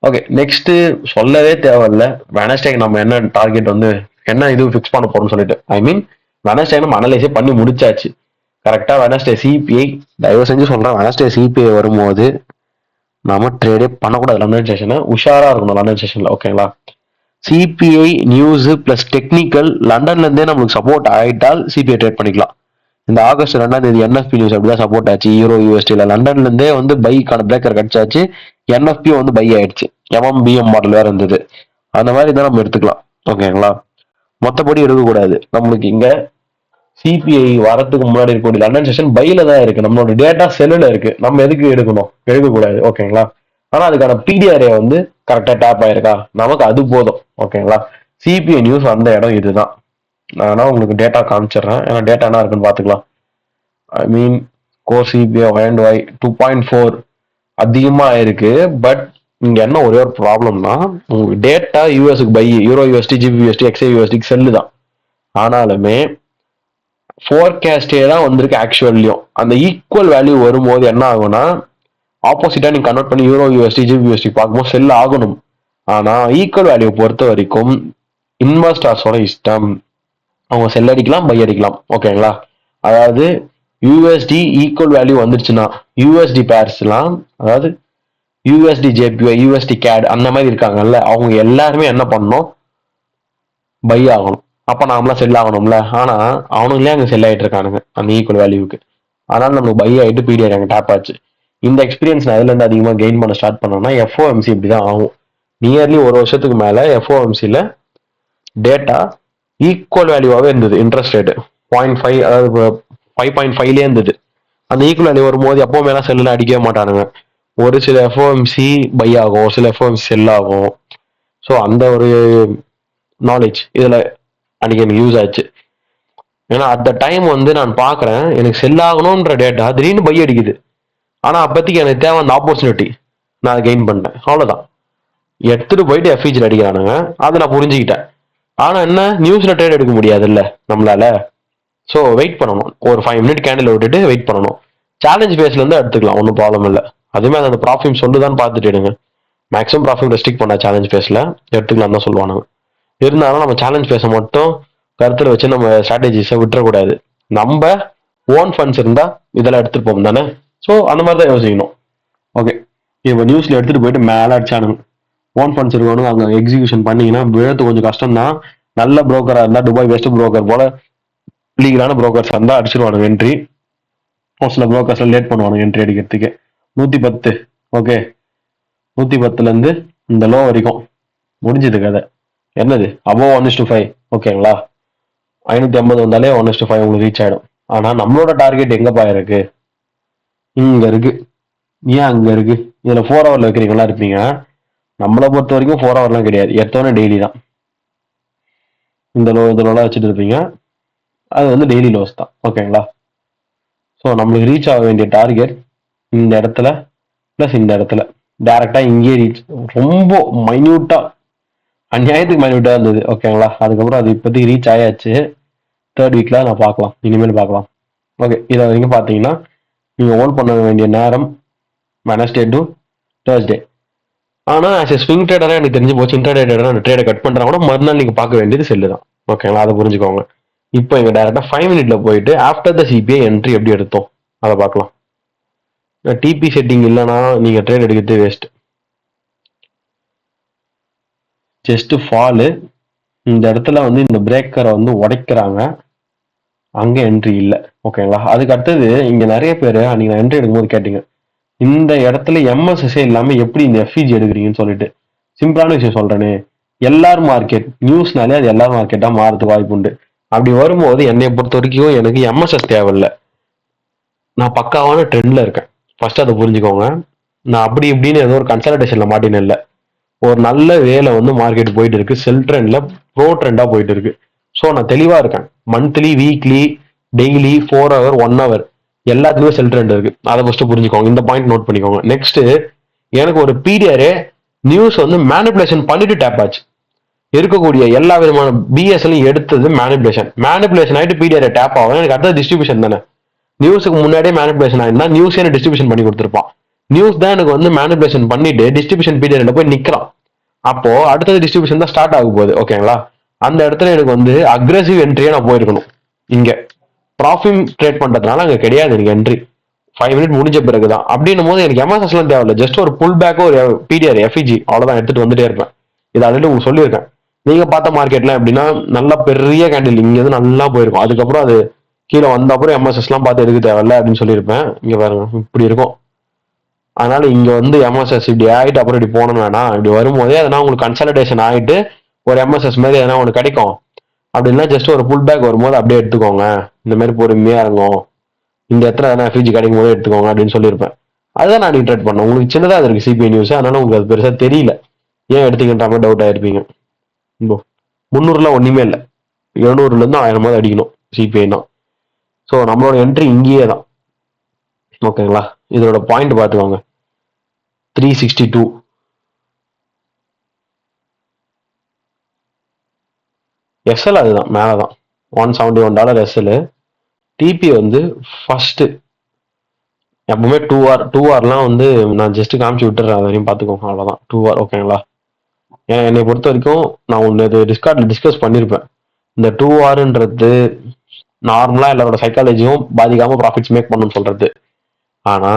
ஓகே, நெக்ஸ்ட் சொல்லவே தேவையில்ல. வெனஸ்டேக்கு நம்ம என்ன டார்கெட் வந்து என்ன இது ஃபிக்ஸ் பண்ண போறோம்னு சொல்லிட்டு, ஐ மீன் வெனஸ்டே நம்ம அனலைஸே பண்ணி முடிச்சாச்சு. கரெக்டா வெனஸ்டே சிபிஐ, தயவு செஞ்சு சொல்றேன், வெனஸ்டே சிபிஐ வரும்போது நம்ம ட்ரேடே பண்ணக்கூடாது. லண்டன் செஷனை உஷாரா இருக்கணும் லண்டன் செஷன்ல. ஓகேங்களா? சிபிஐ நியூஸ் பிளஸ் டெக்னிக்கல் லண்டன்ல இருந்தே நம்மளுக்கு சப்போர்ட் ஆயிட்டால் சிபிஐ ட்ரேட் பண்ணிக்கலாம். இந்த ஆகஸ்ட் 2 என்எஃப்பி நியூஸ் அப்படிதான் சப்போர்ட் ஆச்சு. யூரோ யூஎஸ்டில லண்டன்ல இருந்தே வந்து பைக்கான பிரேக்கர் கிடைச்சாச்சு. என்எஃப்பி வந்து பை ஆயிடுச்சு. எம்எம்பிஎம் மாடல் வேற இருந்தது. அந்த மாதிரி தான் நம்ம எடுத்துக்கலாம். ஓகேங்களா? மொத்தப்படி எடுக்கக்கூடாது. நம்மளுக்கு இங்க சிபிஐ வரத்துக்கு முன்னாடி இருக்கக்கூடிய லண்டன் செஷன் பையில தான் இருக்கு, நம்மளோட டேட்டா செல்லுல இருக்கு. நம்ம எதுக்கு எடுக்கணும்? எடுக்கக்கூடாது. ஓகேங்களா? ஆனா அதுக்கான பிடிஆர்ஏ வந்து கரெக்டா டேப் ஆயிருக்கா, நமக்கு அது போதும். ஓகேங்களா? சிபிஐ நியூஸ் வந்த இடம் இதுதான். நான் உங்களுக்கு டேட்டா காமிச்சிடுறேன், ஏன்னா டேட்டா என்ன இருக்குன்னு பாத்துக்கலாம். ஐ மீன் கோர் சிபிஐ அண்ட் ஒய் 2.4 அதிகமா இருக்கு. பட் இங்க என்ன ஒரே ஒரு ப்ராப்ளம்னா, உங்களுக்கு டேட்டா யூஎஸ்க்கு buy, euro USD, GB USD, XA யூஎஸ்டிக்கு செல்லு தான். ஆனாலுமே ஃபோர்காஸ்டே தான் வந்திருக்கு ஆக்சுவல்லையும். அந்த ஈக்குவல் வேல்யூ வரும்போது என்ன ஆகும்னா, ஆப்போசிட்டா நீங்க கன்வெர்ட் பண்ணி யூரோ யூஎஸ்டி, ஜிபி யூஎஸ்டி பார்க்கும்போது செல் ஆகணும். ஆனா ஈக்குவல் வேல்யூ பொறுத்த வரைக்கும் இன்வெஸ்டர்ஸோட இஷ்டம், அவங்க செல் அடிக்கலாம், பை அடிக்கலாம். ஓகேங்களா? அதாவது யூஎஸ்டி ஈக்குவல் வேல்யூ வந்துருச்சுன்னா யூஎஸ்டி பேர்ஸ்லாம், அதாவது யூஎஸ்டி ஜேபிஐ, யூஎஸ்டி கேட் அந்த மாதிரி இருக்காங்கல்ல, அவங்க எல்லாருமே என்ன பண்ணணும்? பை ஆகணும். அப்ப நாமளாம் செல் ஆகணும்ல. ஆனா அவனுங்களே அங்க செல் ஆயிட்டு இருக்கானுங்க அந்த ஈக்குவல் வேல்யூக்கு. அதனால நமக்கு பை ஆயிட்டு பிடிஆர் அங்க டேப் ஆச்சு. இந்த எக்ஸ்பீரியன்ஸ் நான் எதுல இருந்து அதிகமா கெயின் பண்ண ஸ்டார்ட் பண்ணோம்னா, எஃப்ஓஎம்சி இப்படிதான் ஆகும். நியர்லி ஒரு வருஷத்துக்கு மேல எஃப்ஓஎம்சில டேட்டா ஈக்குவல் வேல்யூவாகவே இருந்தது. இன்ட்ரெஸ்ட் ரேட் 0.5, அதாவது 5.5லே இருந்தது. அந்த ஈக்குவல் வேல்யூ வரும்போது எப்பவுமே எல்லாம் செல்லுல அடிக்கவே மாட்டானுங்க. ஒரு சில எஃப்ஓஎம்சி பை ஆகும், ஒரு சில எஃப்ஓஎம்சி செல் ஆகும். ஸோ அந்த ஒரு நாலேஜ் இதுல அன்னைக்கு எனக்கு யூஸ் ஆச்சு. ஏன்னா அட் டைம் வந்து நான் பாக்குறேன், எனக்கு செல் ஆகணும்ன்ற டேட்டா திடீர்னு பை அடிக்குது. ஆனா அப்பத்திக்கு எனக்கு தேவை அந்த ஆப்பர்ச்சுனிட்டி, நான் அதை கெயின் பண்ணிட்டேன். அவ்வளவுதான். எடுத்துட்டு போயிட்டு எஃப்இஜில் அடிக்கிறானுங்க, அதை நான் புரிஞ்சுக்கிட்டேன். ஆனா என்ன, நியூஸ்ல ட்ரேட் எடுக்க முடியாது இல்ல நம்மளால. ஸோ வெயிட் பண்ணணும், ஒரு 5 மினிட் கேண்டில் விட்டுட்டு வெயிட் பண்ணணும். சேலஞ்ச் பேஸ்ல இருந்து எடுத்துக்கலாம், ஒன்றும் ப்ராப்ளம் இல்லை. அதுவுமே அந்த ப்ராஃபிட் சொல்லுதான்னு பார்த்துட்டு எடுங்க. மேக்ஸிமம் ப்ராஃபிட் ரெஸ்ட்ரிக்ட் பண்ண சேலஞ்ச் பேஸ்ல எடுத்துக்கலாம் தான் சொல்லுவானுங்க. இருந்தாலும் நம்ம சேலஞ்ச் பேஸை மட்டும் கருத்துல வச்சு நம்ம ஸ்ட்ராட்டஜிஸை விட்டுறக்கூடாது. நம்ம ஓன் ஃபண்ட்ஸ் இருந்தா இதெல்லாம் எடுத்துட்டு போகும் தானே. ஸோ அந்த மாதிரி தான் யோசிக்கணும். ஓகே, இப்போ நியூஸ்ல எடுத்துட்டு போயிட்டு மேலே அடிச்சானுங்க. ஓன் ஃபண்ட்ஸ் இருக்கணும், அங்கே எக்ஸிகியூஷன் பண்ணீங்கன்னா விழத்து கொஞ்சம் கஷ்டம் தான். நல்ல புரோக்கரா இருந்தா, துபாய் பெஸ்ட் புரோக்கர் போல லீகலான புரோக்கர்ஸ் இருந்தா அடிச்சிருவானுங்க என்ட்ரி. ஒரு சில புரோக்கர்ஸ் லேட் பண்ணுவானுங்க என்ட்ரி அடிக்கிறதுக்கு. 110, ஓகே, 110ல இருந்து இந்த லோ வரைக்கும் முடிஞ்சது கதை. என்னது அபோவ் 1:5. ஓகேங்களா? 550 வந்தாலே 1:5 உங்களுக்கு ரீச் ஆயிடும். ஆனா நம்மளோட டார்கெட் எங்கப்பா இருக்கு? இங்க இருக்கு. ஏன் அங்க இருக்கு? இதுல 4 ஹவர்ல வைக்கிறீங்களா இருப்பீங்க. நம்மளை பொறுத்த வரைக்கும் 4 ஹவர்லாம் கிடையாது, எத்தனை டெய்லி தான். இந்த லோலாம் வச்சுட்டு இருப்பீங்க, அது வந்து டெய்லி லோஸ் தான். ஓகேங்களா? ஸோ நம்மளுக்கு ரீச் ஆக வேண்டிய டார்கெட் இந்த இடத்துல பிளஸ் இந்த இடத்துல டைரக்டா இங்கே ரீச், ரொம்ப மைன்யூட்டா, அநியாயத்துக்கு மைன்யூட்டா இருந்தது. ஓகேங்களா? அதுக்கப்புறம் அது இப்போதைக்கு ரீச் ஆயாச்சு. 3rd வீக்ல நான் பார்க்கலாம், இனிமேல் பார்க்கலாம். ஓகே, இதை வரைக்கும் பார்த்தீங்கன்னா நீங்க ஓன் பண்ண வேண்டிய நேரம் வெனஸ்டே டு தேர்ஸ்டே. ஆனா ஆஸ் எ ஸ்விங் ட்ரேடரா எனக்கு தெரிஞ்சு போச்சு, இன்டர்டே ட்ரேடரா அந்த ட்ரேடை கட் பண்றா கூட மறுநாள் நீங்க பார்க்க வேண்டியது செல்லு தான். ஓகேங்களா? அதை புரிஞ்சுக்கோங்க. இப்போ இங்க டைரக்டா 5 மினிட்ல போயிட்டு ஆஃப்டர் த சிபிஐ என்ட்ரி எப்படி எடுத்தோம் அதை பார்க்கலாம். டிபி செட்டிங் இல்லைன்னா நீங்க ட்ரேட் எடுக்கிறது வேஸ்ட். ஜஸ்ட் ஃபாலு, இந்த இடத்துல வந்து இந்த பிரேக்கரை வந்து உடைக்கிறாங்க, அங்க என்ட்ரி இல்லை. ஓகேங்களா? அதுக்கு அடுத்தது இங்க நிறைய பேர் நீங்க என்ட்ரி எடுக்கும்போது கேட்டீங்க, இந்த இடத்துல எம்எஸ்எஸ்ஏ இல்லாம எப்படி இந்த எஃப்இஜி எடுக்கிறீங்கன்னு சொல்லிட்டு. சிம்பிளான விஷயம் சொல்றேனே, எல்லார் மார்க்கெட் நியூஸ்னாலே அது எல்லார் மார்க்கெட்டா மாறதுக்கு வாய்ப்பு உண்டு. அப்படி வரும்போது என்னை பொறுத்த வரைக்கும் எனக்கு எம்எஸ்எஸ் தேவையில்லை. நான் பக்காவான ட்ரெண்ட்ல இருக்கேன். ஃபர்ஸ்ட் அதை புரிஞ்சுக்கோங்க. நான் அப்படி இப்படின்னு ஏதோ ஒரு கன்சல்டேஷன்ல மாட்டினு இல்லை. ஒரு நல்ல வேலை வந்து மார்க்கெட் போயிட்டு இருக்கு. செல் ட்ரெண்ட்ல ப்ரோ ட்ரெண்டா போயிட்டு இருக்கு. ஸோ நான் தெளிவா இருக்கேன். Monthly, weekly, daily, 4 hour, 1 hour எல்லாத்துலயுமே செல் ட்ரெண்ட் இருக்கு. அதை ஃபர்ஸ்ட் புரிஞ்சுக்கோங்க. இந்த பாயிண்ட் நோட் பண்ணிக்கோங்க. நெக்ஸ்ட், எனக்கு ஒரு பீரியரே நியூஸ் வந்து மேனிபுலேஷன் பண்ணிட்டு டேப் ஆச்சு. இருக்கக்கூடிய எல்லா விதமான பிஎஸ்எல்லையும் எடுத்தது மேனிபுலேஷன் ஆயிட்டு பீடிஆர் டேப் ஆகும். எனக்கு அடுத்த டிஸ்ட்ரிபியூஷன் தானே. நியூஸுக்கு முன்னாடியே மேனிபுலேஷன் ஆயிருந்தா நியூஸ் எனக்கு டிஸ்ட்ரிபியூஷன் பண்ணி கொடுத்துருப்பான். நியூஸ் தான் எனக்கு வந்து மேனிபுலேஷன் பண்ணிட்டு டிஸ்ட்ரிபியூஷன் பீரியட்ல போய் நிக்கிறான். அப்போ அடுத்தது டிஸ்ட்ரிபியூஷன் தான் ஸ்டார்ட் ஆக போகுது. ஓகேங்களா? அந்த இடத்துல எனக்கு வந்து அக்ரெசிவ் என்ட்ரியா நான் போயிருக்கணும். இங்க ப்ராஃபிட் ட்ரேட் பண்றதுனால அங்க கிடையாது எனக்கு என்ட்ரி. 5 மினிட் முடிஞ்ச பிறகுதான். அப்படின்னும் போது எனக்கு எம்எஸ்எஸ் எல்லாம் தேவையில்ல. ஜஸ்ட் ஒரு புல் பேக்கோ ஒரு பிடிஆர் எஃப்இஜி அவ்வளவுதான் எடுத்துட்டு வந்துட்டே இருப்பேன். இது ஆல்ரெடி உங்களுக்கு சொல்லியிருக்கேன். நீங்க பார்த்த மார்க்கெட்ல எப்படின்னா நல்ல பெரிய கேண்டில் இங்க இருந்து நல்லா போயிருக்கும். அதுக்கப்புறம் அது கீழே வந்த அப்புறம் எம்எஸ்எஸ் எல்லாம் பார்த்து எடுக்க தேவையில்ல அப்படின்னு சொல்லியிருப்பேன். இங்க பாருங்க இப்படி இருக்கும். அதனால இங்க வந்து எம்எஸ்எஸ் இப்படி ஆயிட்டு அப்புறம் இப்படி போகணும் வேணாம். இப்படி வரும்போதே அதனால உங்களுக்கு கன்சல்டேஷன் ஆயிட்டு ஒரு எம்எஸ்எஸ் மாதிரி எதனா ஒன்று கிடைக்கும். அப்படின்னா ஜஸ்ட் ஒரு புல் பேக் வரும்போது அப்படியே எடுத்துக்கோங்க. இந்த மாதிரி பொறுமையா இருக்கும். இந்த இடத்துல எதனா எஃப்இஜி கிடைக்கும் போது எடுத்துக்கோங்க அப்படின்னு சொல்லியிருப்பேன். அதுதான் நான் ட்ரேட் பண்ணேன். உங்களுக்கு சின்னதாக இருக்கு சிபிஐ நியூஸ், அதனால உங்களுக்கு அது பெருசா தெரியல. ஏன் எடுத்தீங்கன்ற மாதிரி டவுட் ஆயிருப்பீங்க. 300லாம் ஒண்ணுமே இல்லை. 700ல இருந்து 1000 அடிக்கணும் சிபிஐனா. ஸோ நம்மளோட என்ட்ரி இங்கேயே தான். ஓகேங்களா? இதோட பாயிண்ட் பார்த்துக்கோங்க. 362 எஸ்எல் அதுதான் மேலதான். $171 எஸ்எல். டிபி வந்து ஃபர்ஸ்ட் எப்பவுமே 2 ஹவர்லாம் வந்து நான் ஜஸ்ட் காமிச்சு விட்டுறேன். அதையும் பார்த்துக்கோங்க. அவ்வளோதான் 2 ஹவர். ஓகேங்களா? என்னை பொறுத்த வரைக்கும் நான் ஒன்று டிஸ்கார்ட்ல டிஸ்கஸ் பண்ணியிருப்பேன். இந்த 2 ஹவர்ன்றது நார்மலா எல்லாரோட சைக்காலஜியும் பாதிக்காம ப்ராஃபிட்ஸ் மேக் பண்ணணும்னு சொல்றது. ஆனா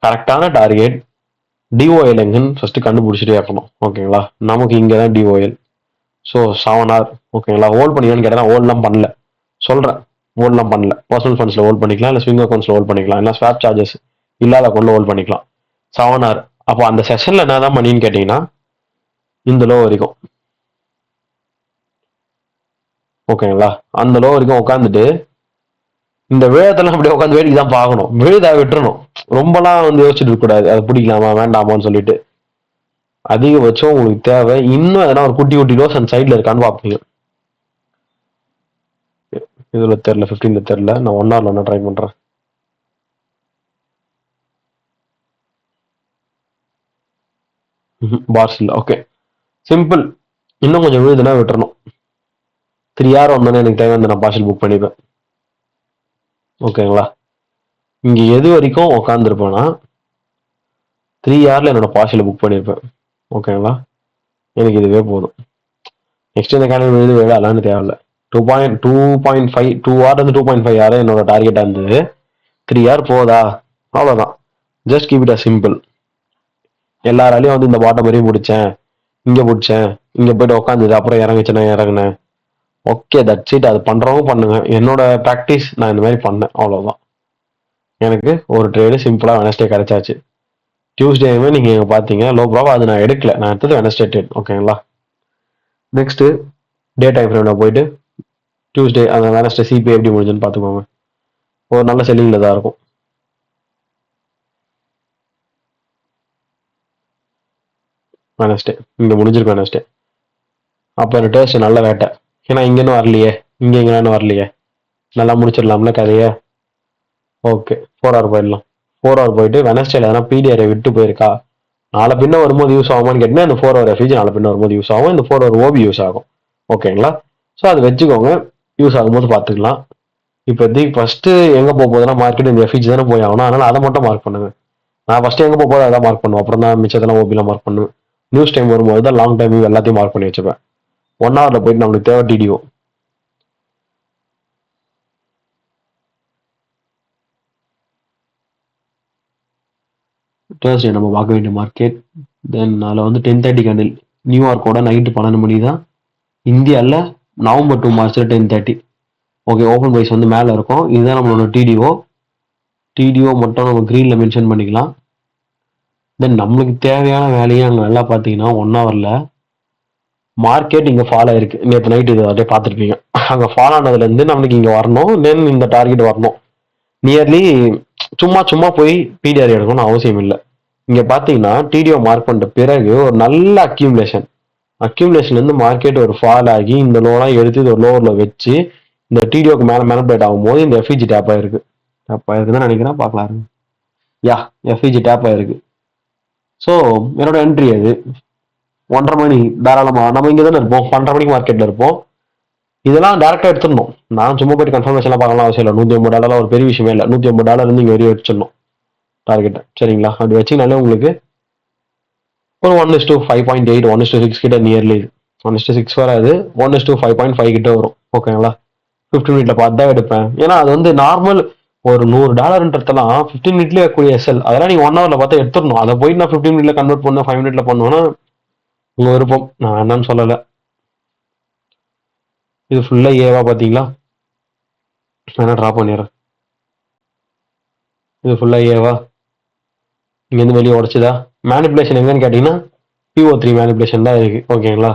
கரெக்டான டார்கெட் டிஓஎல் எங்கன்னு ஃபர்ஸ்ட் கண்டுபிடிச்சிட்டே இருக்கணும். ஓகேங்களா? நமக்கு இங்கதான் டிஓஎல். So 7 hour. ஓகேங்களா? ஹோல்ட் பண்ணிக்கலாம்னு கேட்டா ஹோல்ட்லாம் பண்ணல. சொல்றேன், ஹோல்ட்லாம் பண்ணல. பர்சனல் ஃபண்ட்ஸ்ல ஹோல்ட் பண்ணிக்கலாம், இல்லை ஸ்விங் அக்கௌண்ட்ஸ்ல ஹோல்ட் பண்ணிக்கலாம், இல்லை ஸ்வாப் சார்ஜஸ் இல்லாத அக்கௌண்ட்ல ஹோல்ட் பண்ணிக்கலாம். 7 ஹவர். அப்போ அந்த செஷன்ல என்னதான் பண்ணின்னு கேட்டீங்கன்னா இந்த லோ வரைக்கும். ஓகேங்களா? அந்த லோ வரைக்கும் உட்காந்துட்டு இந்த விழத்தெல்லாம் அப்படியே உட்காந்து வேடிக்கை தான் பார்க்கணும். விழுதா விட்டுறணும். ரொம்பலாம் வந்து யோசிச்சுட்டு இருக்க கூடாது. அது பிடிக்கலாமா வேண்டாமான்னு சொல்லிட்டு. அதிகபட்சம் உங்களுக்கு தேவை இன்னும் எதனா ஒரு குட்டி குட்டி லோஸ் அந்த சைட்ல இருக்கான்னு பார்ப்பீங்க. இதுல தெரியல, 15ல தெரியல. நான் 1 ஹவர்ல ஒன்று ட்ரை பண்றேன். பார்ஸ் இல்லை. Okay, simple. இன்னும் கொஞ்சம் விழுதுனா விட்டுறணும். 3 ஹவர் வந்தோன்னே எனக்கு தேவை நான் பார்சல் புக் பண்ணிப்பேன். ஓகேங்களா? இங்க எது வரைக்கும் உட்காந்துருப்பேன்னா 3 ஹவர்ல என்னோட பார்சலை புக் பண்ணியிருப்பேன். ஓகேங்களா? எனக்கு இதுவே போதும். நெக்ஸ்ட் இந்த கேண்டல் விழுது விழாலான்னு தேவையில்ல. 2.5 2 ஹவர் வந்து 2.5 ஹவர் என்னோட டார்கெட்டா இருந்தது. 3 ஹவர் போதா? அவ்வளவுதான். Just keep it a simple. எல்லாராலையும் வந்து இந்த பாட்டம் வரையும் பிடிச்சேன், இங்க பிடிச்சேன், இங்க போயிட்டு உட்காந்துது, அப்புறம் இறங்குச்சுன்னா இறங்குனேன். Okay, that's it. அது பண்றவங்க பண்ணுங்க. என்னோட ப்ராக்டிஸ் நான் இந்த மாதிரி பண்ணேன். அவ்வளவுதான். எனக்கு ஒரு ட்ரேடு சிம்பிளா வெனஸ்டே கிடைச்சாச்சு. டியூஸ்டேயுமே நீங்க பாத்தீங்க லோ ப்ராப், அது நான் எடுக்கல. நான் எடுத்தது வெனஸ்டே ட்ரேட். ஓகேங்களா? நெக்ஸ்ட் டே டைம் ஃப்ரேம்ல போயிட்டு டியூஸ்டே அந்த வெனஸ்டே சிபி எப்படி முடிஞ்சுன்னு பாத்துக்கோங்க. ஒரு நல்ல செல்லிங்ல தான் இருக்கும். வெனஸ்டே இங்க முடிஞ்சிருக்கு. வெனஸ்டே அப்ப எனக்கு டேஸ்ட் நல்ல வேட்டை. ஏன்னா இங்கன்னு வரலையே, இங்க எங்கன்னு வரலையே, நல்லா முடிச்சிடலாம்ல கதையை. ஓகே, 4 ஹவர் போயிடலாம். 4 ஹவர் போயிட்டு வெனஸ்டேல எதனா பிடிஆரை விட்டு போயிருக்கா, நாளை பின்ன வரும்போது யூஸ் ஆகுமான்னு கேட்டீங்கன்னா இந்த 4 ஹவர் எஃப்இஜி நாளை பின்ன வரும்போது யூஸ் ஆகும். இந்த 4 ஹவர் ஓபி யூஸ் ஆகும். ஓகேங்களா? ஸோ அது வச்சுக்கோங்க. யூஸ் ஆகும்போது பார்த்துக்கலாம். இப்போதைக்கு ஃபர்ஸ்ட் எங்க போக போகுதுன்னா மார்க்கெட் இந்த எஃப்இஜி தானே போய் ஆகணும். அதனால அதை மட்டும் மார்க் பண்ணுங்க. நான் ஃபர்ஸ்ட் எங்க போக போகுது அதான் மார்க் பண்ணுவேன். அப்புறம் தான் மிச்சத்தெல்லாம் ஓபிலாம் மார்க் பண்ணுவேன். நியூஸ் டைம் வரும்போது தான் லாங் டைம் எல்லாத்தையும் மார்க் பண்ணி வச்சுப்பேன். 1 ஹவர்ல போயிட்டு நம்மளுக்கு தேவை டிடிஓ. தேர்ஸ்டே நம்ம பார்க்க வேண்டிய மார்க்கெட். தென் அதில் வந்து 10:30 கேண்டில். நியூயார்க்கோட நைட்டு 12 மணி தான். இந்தியாவில் நவம்பர் 2 மார்ச்சில் 10:30. ஓகே, ஓப்பன் ப்ரைஸ் வந்து மேலே இருக்கும். இதுதான் நம்மளோட டிடிஓ. டிடிஓ மட்டும் நம்ம க்ரீனில் மென்ஷன் பண்ணிக்கலாம். தென் நம்மளுக்கு தேவையான வேலையை அங்கே நல்லா பார்த்தீங்கன்னா 1 ஹவரில் மார்க்கெட் இங்கே ஃபாலோ ஆயிருக்கு. நேற்று நைட்டு இது அப்படியே பார்த்துருப்பீங்க. அங்கே ஃபால் ஆனதுலேருந்து நம்மளுக்கு இங்கே வரணும், தென் இந்த டார்கெட் வரணும். நியர்லி சும்மா சும்மா போய் பிடிஆர் எடுக்கணும்னு அவசியம் இல்லை. இங்கே பார்த்தீங்கன்னா டிடிஓ மார்க் பண்ணிட்ட பிறகு ஒரு நல்ல அக்யூமுலேஷன்லேருந்து மார்க்கெட் ஒரு ஃபால் ஆகி இந்த லோலாம் எடுத்து இது ஒரு லோவரில் வச்சு இந்த டிடிஓக்கு மேலே மேனிபுலேட் ஆகும்போது இந்த எஃப்இஜி டேப் ஆயிருக்குன்னு நினைக்கிறேன். பார்க்கலாம். யா, எஃப்இஜி டேப் ஆயிருக்கு. ஸோ என்னோட என்ட்ரி அது 1:30 மணி தாராளமாக நம்ம இங்கே தானே இருப்போம், 12:30 மணிக்கு மார்க்கெட்டில் இருப்போம். இதெல்லாம் டேரெக்டாக எடுத்துடணும். நான் சும்மா போயிட்டு கன்ஃபர்மேஷன்லாம் பார்க்கலாம் அவசியம் இல்லை. $150 ஒரு பெரிய விஷயமே இல்லை. $150 இருந்து இங்கே வரையும் வச்சிடணும் டார்கெட்டை. சரிங்களா? அப்படி வச்சிங்கனாலே உங்களுக்கு ஒரு 1:5.8 1:6 கிட்ட நியர்லி 1:6 வராது, 1:5.5 கிட்ட வரும். ஓகேங்களா? 15 மினிட்ல பார்த்து தான் எடுப்பேன். ஏன்னா அது வந்து நார்மல் ஒரு $100ன்றதெல்லாம் 15 மினிட்லேயே இருக்கக்கூடிய எஸ்எல். அதெல்லாம் நீங்கள் 1 ஹவரில் பார்த்து எடுத்துடணும். அதை போயிட்டு நான் 15 மினிட்ல கன்வெர்ட் பண்ண 5 மினிட்ல பண்ணுவேன்னா உங்கள் விருப்பம், நான் என்னன்னு சொல்லலை. இது ஃபுல்லாக ஏவா பார்த்தீங்களா? நான் ட்ரா பண்ணிடுறேன். இது ஃபுல்லாக ஏவா இங்கேருந்து வெளியே உடச்சுதா? மேனிப்புலேஷன் எங்கன்னு கேட்டிங்கன்னா PO3 மேனிப்புலேஷன் தான் இருக்குது. ஓகேங்களா?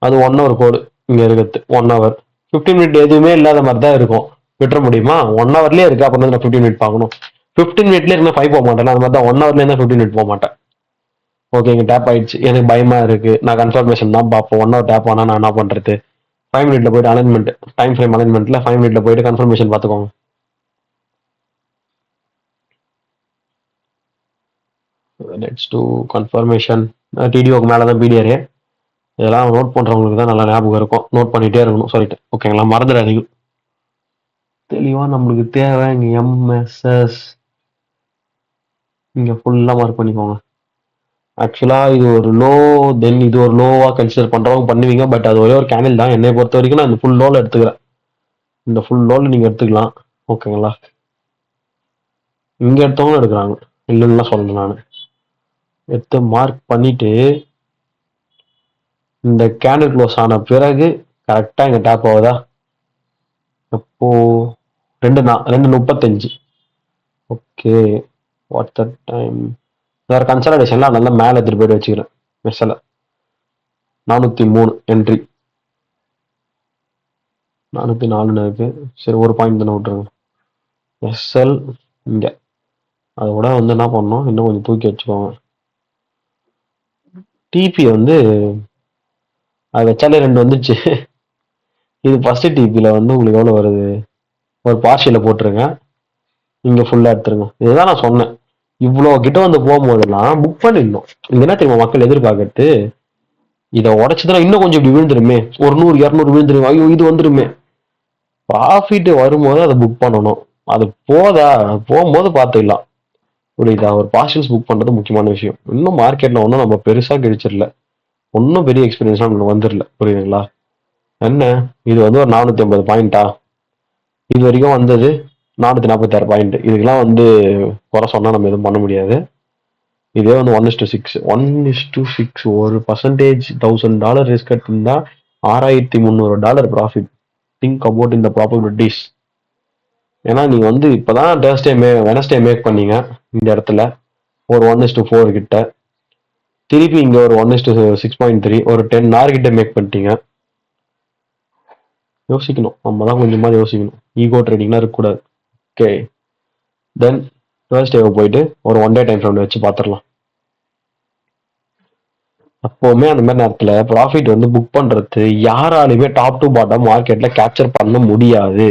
அது 1 ஹவர் கோடு இங்கே இருக்கிறது. 1 ஹவர் 15 மினிட் எதுவுமே இல்லாத மாதிரி தான் இருக்கும். விட்டுற முடியுமா? 1 ஹவர்லேயே இருக்குது. அப்புறம் நான் 15 மினிட் பார்க்கணும். 15 மினிட்லேயே இருந்தால் 5 போக மாட்டேன். அது மாதிரி தான் 1 ஹவர்லேயே இருந்தால் 15 மினிட் போக மாட்டேன். ஓகேங்க, டேப் ஆயிடுச்சு. எனக்கு பயமா இருக்கு. நான் கன்ஃபர்மேஷன் தான் பார்ப்போம். 1 ஹவர் டேப் ஆனால் நான் என்ன பண்ணுறது? 5 மினிட்ல போயிட்டு அலைன்மெண்ட், டைம் ஃப்ரேம் அலைன்மெண்ட்ல 5 மினிட்ல போயிட்டு கன்ஃபர்மேஷன் பார்த்துக்கோங்க. Let's do confirmation. டிடிஓக்கு மேலே தான் பிடிஆர். இதெல்லாம் நோட் பண்ணுறவங்களுக்கு தான் நல்லா ஞாபகம் இருக்கும். நோட் பண்ணிகிட்டே இருக்கணும் சொல்லிட்டு. ஓகேங்களா? மறந்துடாதீங்க. தெளிவாக நம்மளுக்கு தேவை இங்கே எம்எஸ்எஸ். இங்கே ஃபுல்லாக மார்க் பண்ணிக்கோங்க. ஆக்சுவலாக இது ஒரு லோ, தென் இது ஒரு லோவாக கன்சிடர் பண்ணுறவங்க பண்ணுவீங்க. பட் அது ஒரே ஒரு கேண்டில் தான். என்னை பொறுத்த வரைக்கும் நான் இந்த ஃபுல் லோவில் எடுத்துக்கிறேன். இந்த ஃபுல் லோவில் நீங்கள் எடுத்துக்கலாம். ஓகேங்களா? இங்கே எடுத்தவங்களும் எடுக்கிறாங்க, இல்லைன்னா சொல்லணும். நான் எடுத்து மார்க் பண்ணிட்டு இந்த கேண்டில் க்ளோஸ் ஆன பிறகு கரெக்டாக இங்கே டேப் ஆகுதா? அப்போ 2:35. Okay, what the time? வேற கன்சல்டேஷன்லாம் நல்லா மேலே எடுத்துட்டு போயிட்டு வச்சுக்கிறேன். மெஸ்ஸில் 403 என்ட்ரி, 404 இருக்கு. சரி, ஒரு பாயிண்ட் தானே விட்டுருங்க. எஸ்எல் இங்கே அதோட வந்து என்ன பண்ணணும், இன்னும் கொஞ்சம் தூக்கி வச்சுக்கோங்க. டிபி வந்து அது வச்சாலே 2 வந்துச்சு. இது ஃபர்ஸ்ட் டிபியில் வந்து உங்களுக்கு எவ்வளோ வருது? ஒரு பார்ஷியலை போட்டுருங்க, இங்கே ஃபுல்லாக எடுத்துருங்க. இதுதான் நான் சொன்னேன். இவ்வளோ கிட்ட வந்து போகும்போதெல்லாம் புக் பண்ணிடணும். இது என்ன தெரியுமா மக்கள் எதிர்பார்க்கறது? இதை உடச்சுதான் இன்னும் கொஞ்சம் இப்படி விழுந்துருமே, ஒரு 100-200 விழுந்துருமே, ஐயோ இது வந்துருமே. ப்ராஃபிட் வரும்போது அதை புக் பண்ணணும். அது போதா, போகும்போது பார்த்துக்கலாம். புரியுதா? ஒரு பார்ஷியல்ஸ் புக் பண்ணுறது முக்கியமான விஷயம். இன்னும் மார்க்கெட்டில் ஒன்றும் நம்ம பெருசாக கிடைச்சிடல, ஒன்றும் பெரிய எக்ஸ்பீரியன்ஸ்லாம் நம்மளுக்கு வந்துடல. புரியுதுங்களா? என்ன இது வந்து ஒரு 450 பாயிண்டா? இது வரைக்கும் வந்தது 446 பாயிண்ட். இதுக்கெல்லாம் வந்து குறை சொன்னால் நம்ம எதுவும் பண்ண முடியாது. இதே வந்து 1:6 ஒரு பர்சன்டேஜ் $1000 ரிஸ்க் எடுத்திருந்தா $6300 ப்ராஃபிட். திங்க் அபவுட் இந்த ப்ராபபிலிட்டிஸ். ஏன்னா நீங்க வந்து இப்பதான் வெனஸ்டே மேக் பண்ணீங்க. இந்த இடத்துல ஒரு 1:4 கிட்ட, திருப்பி இங்க ஒரு 1:6.3, ஒரு 10 hour கிட்ட மேக் பண்ணிட்டீங்க. யோசிக்கணும், நம்ம தான் கொஞ்சமாவது யோசிக்கணும். ஈகோ ட்ரேடிங்லாம் இருக்கக்கூடாது. ஓகே, தென் தேர்ஸ்டேவை போயிட்டு ஒரு 1 day டைம் ஃப்ரேம் வச்சு பார்த்துடலாம். அப்போவுமே அந்த மாதிரி நேரத்தில் ப்ராஃபிட் வந்து புக் பண்ணுறது யாராலையுமே டாப் டு பாட்டம் மார்க்கெட்டில் கேப்சர் பண்ண முடியாது.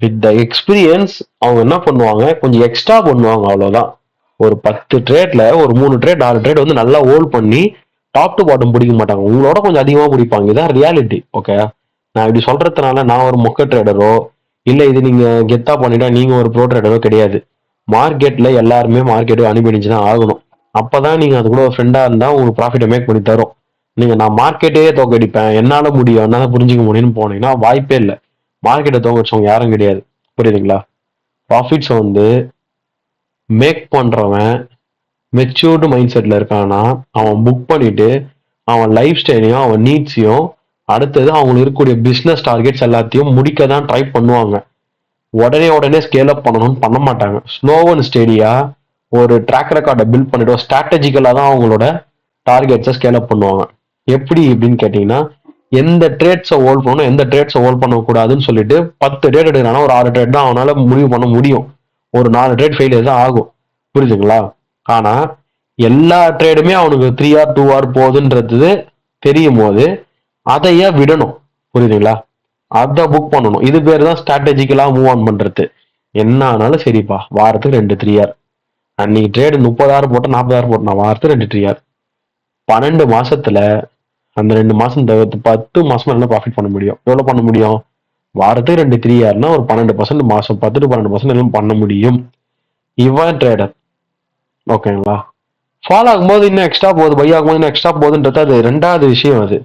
வித் த எக்ஸ்பீரியன்ஸ் அவங்க என்ன பண்ணுவாங்க, கொஞ்சம் எக்ஸ்ட்ரா பண்ணுவாங்க, அவ்வளோதான். ஒரு 10 ட்ரேட்ல ஒரு 3 ட்ரேட் 4 ட்ரேட் வந்து நல்லா ஹோல்ட் பண்ணி டாப் டு பாட்டம் பிடிக்க மாட்டாங்க. உங்களோட கொஞ்சம் அதிகமாக பிடிப்பாங்க. இதான் ரியாலிட்டி. ஓகே, நான் இப்படி சொல்றதுனால நான் ஒரு மொக்க ட்ரேடரோ இல்லை இது நீங்க கெத்தா பண்ணிட்டா நீங்க ஒரு ப்ரோ ட்ரேடரோ கிடையாது. மார்க்கெட்ல எல்லாருமே மார்க்கெட்டுக்கு அனுப்பிடிச்சு தான் ஆகணும். அப்பதான் நீங்க அது கூட ஒரு ஃப்ரெண்டா இருந்தா உங்களுக்கு ப்ராஃபிட்டை மேக் பண்ணி தரும். நீங்க நான் மார்க்கெட்டே தோக்கடிப்பேன், என்னால முடியும், என்னால புரிஞ்சுக்க முடியும்னு போனீங்கன்னா வாய்ப்பே இல்லை. மார்க்கெட்டை தோக்கடிச்சவங்க யாரும் கிடையாது. புரியுதுங்களா? ப்ராஃபிட்ஸ் வந்து மேக் பண்றவன் மெச்சூர்டு மைண்ட் செட்ல இருக்கானா, அவன் புக் பண்ணிட்டு அவன் லைஃப் ஸ்டைலையும் அவன் நீட்ஸையும் அடுத்தது அவங்களுக்கு இருக்கக்கூடிய பிசினஸ் டார்கெட்ஸ் எல்லாத்தையும் முடிக்க தான் ட்ரை பண்ணுவாங்க. உடனே ஸ்கேல் அப் பண்ணணும்னு பண்ண மாட்டாங்க. ஸ்லோ அண்ட் ஸ்டெடியா ஒரு ட்ராக் ரெக்கார்டை பில்ட் பண்ணிட்டு ஸ்ட்ராட்டஜிக்கலா தான் அவங்களோட டார்கெட்ஸை ஸ்கேல் அப் பண்ணுவாங்க. எப்படி அப்படின்னு கேட்டீங்கன்னா, எந்த ட்ரேட்ஸை ஹோல்ட் பண்ணணும் எந்த ட்ரேட்ஸை ஹோல்ட் பண்ணக்கூடாதுன்னு சொல்லிட்டு 10 ட்ரேட் எடுக்கிறானா ஒரு 6 ட்ரேட் தான் அவனால முடிவு பண்ண முடியும். ஒரு 4 ட்ரேட் ஃபெயிலியர் தான் ஆகும். புரியுதுங்களா? ஆனா எல்லா ட்ரேடுமே அவனுக்கு 3 hour 2 hour போகுதுன்றது தெரியும் போது அதையே விடணும். புரியுதுங்களா? அதை புக் பண்ணணும். இது பேர் தான் ஸ்ட்ராட்டஜிக்கலா மூவ் ஆன் பண்றது. என்ன ஆனாலும் சரிப்பா, வாரத்துக்கு 2 3 hour. அன்னைக்கு ட்ரேடு 30 hour போட்டு 40 hour போட்டு நான் வாரத்துக்கு 2 3 hour 12 மாசத்துல அந்த 2 மாசம் தவிர்த்து 10 மாசம் என்ன ப்ராஃபிட் பண்ண முடியும்? எவ்வளவு பண்ண முடியும்? வாரத்துக்கு 2 3 hourனா ஒரு 12% மாசம் 10 to 12% எல்லாம் பண்ண முடியும். இவன் ட்ரேடர். ஓகேங்களா? ஃபால் ஆகும்போது இன்னும் எக்ஸ்ட்ரா போகுது, பை ஆகும்போது இன்னும் எக்ஸ்ட்ரா போகுதுன்றது அது ரெண்டாவது விஷயம். அது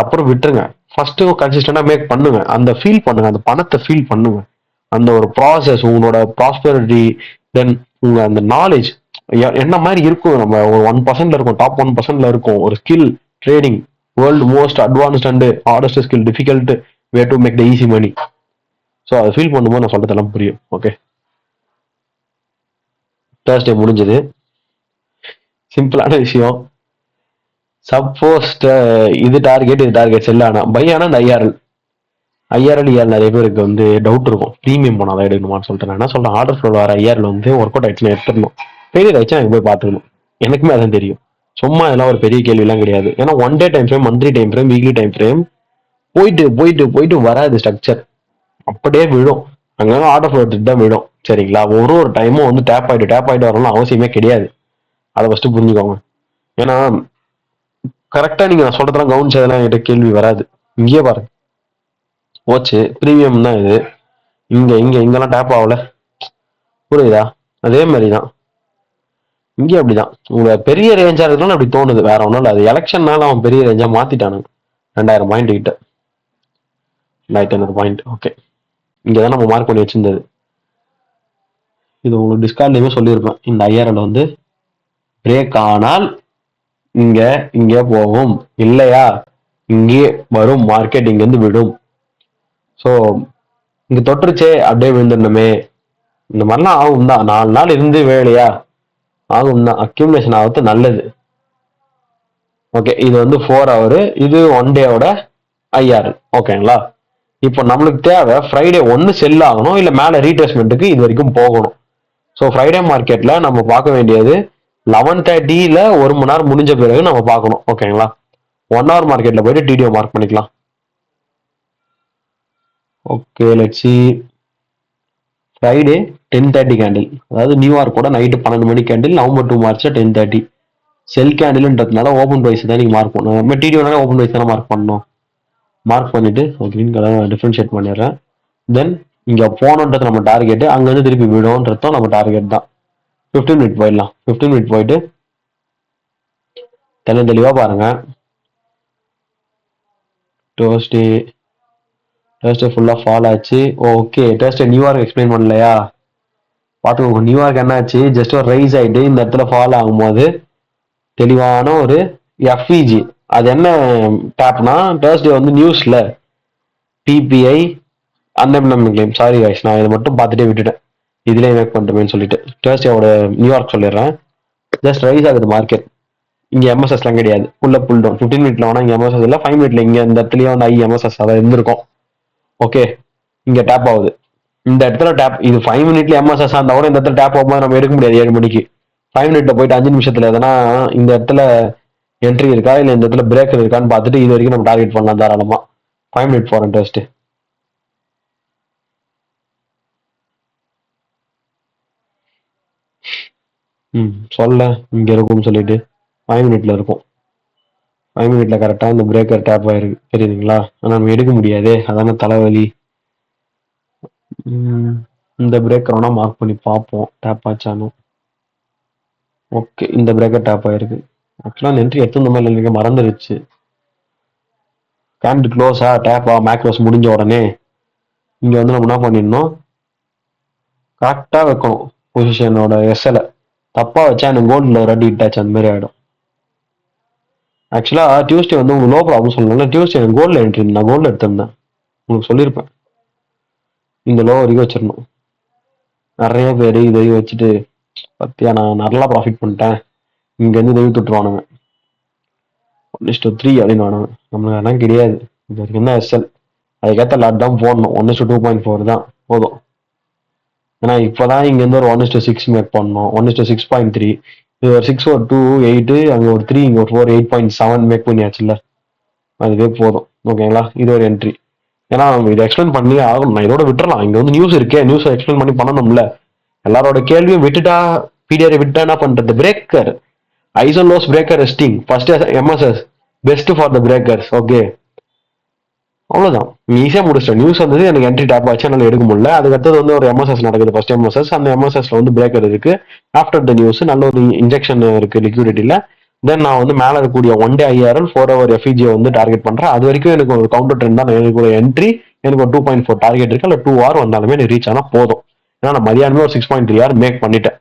அப்புறம் விட்டுருங்க. ஃபர்ஸ்ட் கன்சிஸ்டண்டா மேக் பண்ணுங்க. அந்த ஃபீல் பண்ணுங்க, அந்த பணத்தை ஃபீல் பண்ணுங்க. அந்த ஒரு ப்ராசஸ், உங்களோட ப்ராஸ்பரிட்டி, தென் உங்க அந்த நாலேஜ் என்ன மாதிரி இருக்கும். நம்ம ஒரு 1% இருக்கும், டாப் 1% இருக்கும். ஒரு skill trading, world most advanced and hardest skill, difficult way to make the easy money. So அதை ஃபீல் பண்ணும்போது நான் சொல்றதெல்லாம் புரியும். ஓகே, தேர்ஸ்டே முடிஞ்சது. சிம்பிளான விஷயம். சப்போஸ் இது டார்கெட் செல் ஆனா பை ஆனா இந்த ஐஆர்எல் நிறைய பேருக்கு வந்து டவுட் இருக்கும். ப்ரீமியம் போனால் தான் எடுக்கணுமான்னு சொல்லிட்டு நான் என்ன சொல்றேன், ஆர்டர் ஃப்ளோ வர ஐஆர்எல் வந்து ஒர்க் அவுட் ஆயிடுச்சுன்னா எடுத்துடணும். ஃபெயிலியர் ஆயிடுச்சு எனக்கு போய் பார்த்துக்கணும். எனக்குமே அதான் தெரியும். சும்மா இதெல்லாம் ஒரு பெரிய கேள்விலாம் கிடையாது. ஏன்னா 1 day time frame, monthly time frame, weekly time frame போயிட்டு போயிட்டு போயிட்டு வராது ஸ்ட்ரக்சர். அப்படியே விழும். அங்கங்க ஆர்டர் ஃப்ளோ எடுத்துட்டு தான் விழும். சரிங்களா? ஒரு டைமும் வந்து டேப் ஆயிட்டு வரணும்னு அவசியமே கிடையாது. அதை ஃபர்ஸ்ட் புரிஞ்சுக்கோங்க. ஏன்னா கரெக்டா நீங்க நான் சொல்றதெல்லாம் கவனிச்சதெல்லாம் என்கிட்ட கேள்வி வராது. இங்கேயே பாருங்க, போச்சு ப்ரீமியம் தான் இது. இங்கெல்லாம் டேப் ஆகல. புரியுதா? அதே மாதிரிதான் இங்கே அப்படிதான். உங்க பெரிய ரேஞ்சா இருக்கலாம் அப்படி தோணுது, வேற ஒன்றும் இல்லை. அது எலெக்ஷன்னால அவன் பெரிய ரேஞ்சா மாத்திட்டானுங்க. 2000 பாயிண்ட் கிட்ட, 2500 பாயிண்ட். ஓகே, இங்கதான் நம்ம மார்க் பண்ணி வச்சிருந்தது. இது உங்களுக்கு டிஸ்கார்ட்லயுமே சொல்லியிருப்பேன். இந்த ஐஆர்எல் வந்து பிரேக் ஆனால் இங்க இங்க போகும், இல்லையா இங்கே வரும், மார்க்கெட் இங்க இருந்து விடும். ஸோ இங்க தொட்டுருச்சே அப்படியே விழுந்துடணுமே, இந்த மாதிரிலாம் ஆகும் தான். 4 நாள் இருந்து வேலையா ஆகும் தான். அக்யூமுலேஷன் ஆகிறது நல்லது. ஓகே, இது வந்து 4 hour, இது 1 டேவோட ஐஆர்எல். ஓகேங்களா? இப்போ நம்மளுக்கு தேவை ஃப்ரைடே ஒன்று செல் ஆகணும், இல்லை மேலே ரீட்ரேஸ்மெண்ட்டுக்கு இது வரைக்கும் போகணும். ஸோ ஃப்ரைடே மார்க்கெட்ல நம்ம பார்க்க வேண்டியது 11:30 1 மணி நேரம் முடிஞ்ச பிறகு நம்ம பார்க்கணும். ஓகேங்களா? 1 hour மார்க்கெட்ல போயிட்டு டிடிஓ மார்க் பண்ணிக்கலாம். Okay, let's see. Friday 10:30 candle, அதாவது நியூயார்க்கோட நைட்டு 12 மணி கேண்டில், நவம்பர் 2 மார்ச் 10:30 செல் கேண்டில்ன்றதுனால ஓப்பன் ப்ரைஸ் தான் நீங்க மார்க் பண்ணணும். நம்ம டிடிஓனால ஓப்பன் ப்ரைஸ் தானே மார்க் பண்ணணும். மார்க் பண்ணிட்டு கிரீன் கலர் டிஃபரன்ஷியேட் பண்ணிடுறேன். தென் இங்க போனோன்றது நம்ம டார்கெட், அங்க இருந்து திருப்பி விடும்ன்றதும் நம்ம டார்கெட் தான். 15 மினிட் போயிடலாம். 15 மினிட் போயிட்டு தெளிவா பாருங்க. தேர்ஸ்டே ஃபுல்லா ஃபால் ஆச்சு. ஓகே, தேர்ஸ்டே நியூயார்க் எக்ஸ்பிளைன் பண்ணலையா? பார்த்துக்கோங்க. நியூயார்க் என்ன ஆச்சு, ஜஸ்ட் ஒரு ரைஸ் ஆயிட்டு இந்த இடத்துல ஃபால் ஆகும்போது தெளிவான ஒரு எஃப்இஜி. அது என்ன டேப்னா, தேர்ஸ்டே வந்து நியூஸ்ல DPI unemployment claim, sorry guys நான் இதை மட்டும் பார்த்துட்டே விட்டுட்டேன், இதுலேயே மேக் பண்ணிட்டோமேன்னு சொல்லிட்டு. தேர்ஸ்டேவோட நியூயார்க் சொல்லிடுறேன். ஜஸ்ட் ரைஸ் ஆகுது மார்க்கெட். இங்க எம்எஸ்எஸ்லாம் கிடையாது, உள்ள புல் டவுன். 15 மினிட்ல வேணா இங்க எம்எஸ்எஸ் இல்லை, 5 மினிட்ல இங்க இந்த இடத்துலயே வந்து எம்எஸ்எஸ் அதை இருந்திருக்கும். ஓகே, இங்க டேப் ஆகுது. இந்த இடத்துல டேப், இது 5 மினிட்ல எம்எஸ்எஸ் இருந்தா கூட இந்த இடத்துல டேப் ஆகும்போது நம்ம எடுக்க முடியாது 7 மணிக்கு. 5 மினிட்ல போயிட்டு 5 நிமிஷத்துல எதனா இந்த இடத்துல என்ட்ரி இருக்கா இல்லை இந்த இடத்துல பிரேக் இருக்கான்னு பார்த்துட்டு இது வரைக்கும் நம்ம டார்கெட் பண்ணலாம் தாராளமா. 5 மினிட் ஃபார் இன்ட்ரெஸ்ட். சொல்ல இங்க இருக்கும்னு சொல்லிட்டு 5 மினிட்ல இருக்கும். 5 மினிட்ல கரெக்டா இந்த பிரேக்கர் டேப் ஆயிருக்கு, தெரியுதுங்களா? ஆனா நம்ம எடுக்க முடியாது, அதான தலைவலி. இந்த பிரேக்கர் வேணா மார்க் பண்ணி பார்ப்போம் டேப் ஆச்சானு. ஓகே, இந்த பிரேக்கர் டேப் ஆயிருக்கு. ஆக்சுவலா அந்த என்ட்ரி எடுத்து மாதிரி எனக்கு மறந்துருச்சு. கேண்ட் க்ளோஸா டேப்பா மேக்ரோஸ் முடிஞ்ச உடனே இங்க வந்து நம்ம என்ன பண்ணிடணும், கரெக்டா வைக்கணும் பொசிஷனோட எஸ்எல. தப்பா வச்சா எனக்கு கோல்டில் ஒரு அடி இட்டாச்சு, அந்த மாதிரி ஆயிடும். ஆக்சுவலா டியூஸ்டே வந்து உங்களுக்கு லோ ப்ராப்ளம் சொல்லணும். டியூஸ்டே எனக்கு கோல்டில் என்ட்ரி, நான் கோல்டில் எடுத்திருந்தேன், உங்களுக்கு சொல்லியிருப்பேன். இந்த லோ வரைக்கும் வச்சிடணும். நிறைய பேர் இதை வச்சுட்டு பத்தியா நான் நல்லா ப்ராஃபிட் பண்ணிட்டேன் இங்க இருந்து தெய்வ விட்டுருவானுங்க. 1:3 அப்படின்னு வேணும். நம்மளுக்கு அதெல்லாம் கிடையாது. இது வரைக்கும் என்ன எஸ்எல் அதுக்கேற்ற லாட் தான் போடணும். 1:2.4 தான் போதும். ஏன்னா இப்போதான் இங்க இருந்து ஒரு 1:6 மேக் பண்ணணும். 1:6.3 இது ஒரு 6 ஒரு 2 8 அங்க ஒரு 3 இங்க ஒரு 4 8.7 மேக் பண்ணியாச்சுல்ல, அதுவே போதும். ஓகேங்களா, இது ஒரு என்ட்ரி. ஏன்னா நம்ம இதை எக்ஸ்பிளைன் பண்ணி ஆகணும். நான் இதோட விட்டுறலாம். இங்க வந்து நியூஸ் இருக்கே, நியூஸ் எக்ஸ்பிளைன் பண்ணி பண்ணணும்ல. எல்லாரோட கேள்வியும் விட்டுட்டா பிடிஆர் விட்டா என்ன பண்றது? பிரேக்கர் ஐசோலோஸ் breaker resting first MSS best for the breakers. Okay, அவ்வளவுதான். ஈஸியா முடிச்சிட்டேன். நியூஸ் வந்தது, எனக்கு என்ட்ரி டேப் ஆச்சு, என்னால எடுக்க முடியல. அதுக்கடுத்தது வந்து ஒரு எம்எஸ்எஸ் நடக்குது, ஃபர்ஸ்ட் எம்எஸ்எஸ். அந்த எம்எஸ்எஸ்ல வந்து பிரேக்கர் இருக்கு. ஆஃப்டர் த நியூஸ் நல்ல ஒரு இன்ஜெக்ஷன் இருக்கு லிக்விடிட்டியில. தென் நான் வந்து மேல இருக்கக்கூடிய 1 day IRL 4 hour எஃப்இஜியை வந்து டார்கெட் பண்றேன். அது வரைக்கும் எனக்கு ஒரு கவுண்டர் ட்ரெண்ட் தான். எனக்கு ஒரு என்ட்ரி, எனக்கு ஒரு 2.4 டார்கெட் இருக்கு. அல்ல 2 hour வந்தாலுமே எனக்கு ரீச் ஆனா போதும். ஏன்னா நான் மதியானமே ஒரு 6.3 hour மேக் பண்ணிட்டேன்.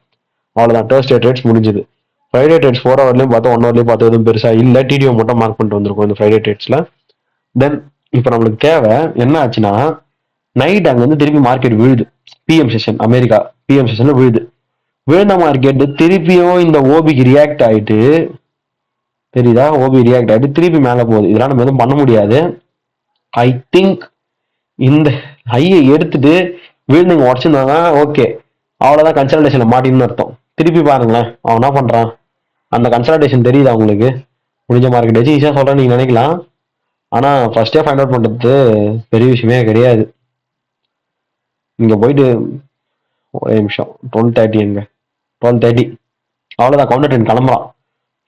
அவ்வளவுதான். தேர்ஸ்டே ட்ரேட்ஸ் முடிஞ்சது. ஃப்ரைடே ட்ரேட்ஸ் 4 hourலயும் பார்த்தா 1 hourலயும் பார்த்தா எதுவும் பெருசா இல்ல. டிடிஓ மட்டும் மார்க் பண்ணிட்டு வந்திருக்கும் இந்த ஃப்ரைடே ட்ரேட்ஸ்ல. தென் இப்ப நம்மளுக்கு தேவை என்ன ஆச்சுன்னா, நைட் அங்க வந்து திருப்பி மார்க்கெட் விழுது. பிஎம் செஷன் அமெரிக்கா பிஎம் செஷன்ல விழுது. விழுந்த மார்க்கெட் திருப்பியும் இந்த ஓபிக்கு ரியாக்ட் ஆயிட்டு, தெரியுதா, ஓபி ரியாக்ட் ஆயிட்டு திருப்பி மேல போகுது. இதெல்லாம் நம்ம எதுவும் பண்ண முடியாது. ஐ திங்க் இந்த ஹையை எடுத்துட்டு விழுந்துங்க உடச்சிருந்தாங்க. ஓகே, அவ்வளவுதான், கன்சல்டேஷன்ல மாட்டின்னு அர்த்தம். திருப்பி பாருங்களேன் அவன் என்ன பண்றான். அந்த கன்சல்டேஷன் தெரியுதா உங்களுக்கு? முடிஞ்ச மார்க்கெட் வச்சு ஈஸியா சொல்றேன் நீங்க நினைக்கலாம். ஆனா ஃபர்ஸ்டே ஃபைண்ட் அவுட் பண்றது பெரிய விஷயமே கிடையாது. இங்க போயிட்டு ஒரு நிமிஷம் 12:30 எங்க 12:30 அவ்வளவுதான். கவுண்டர் ட்ரெண்ட் கிளம்புறான்.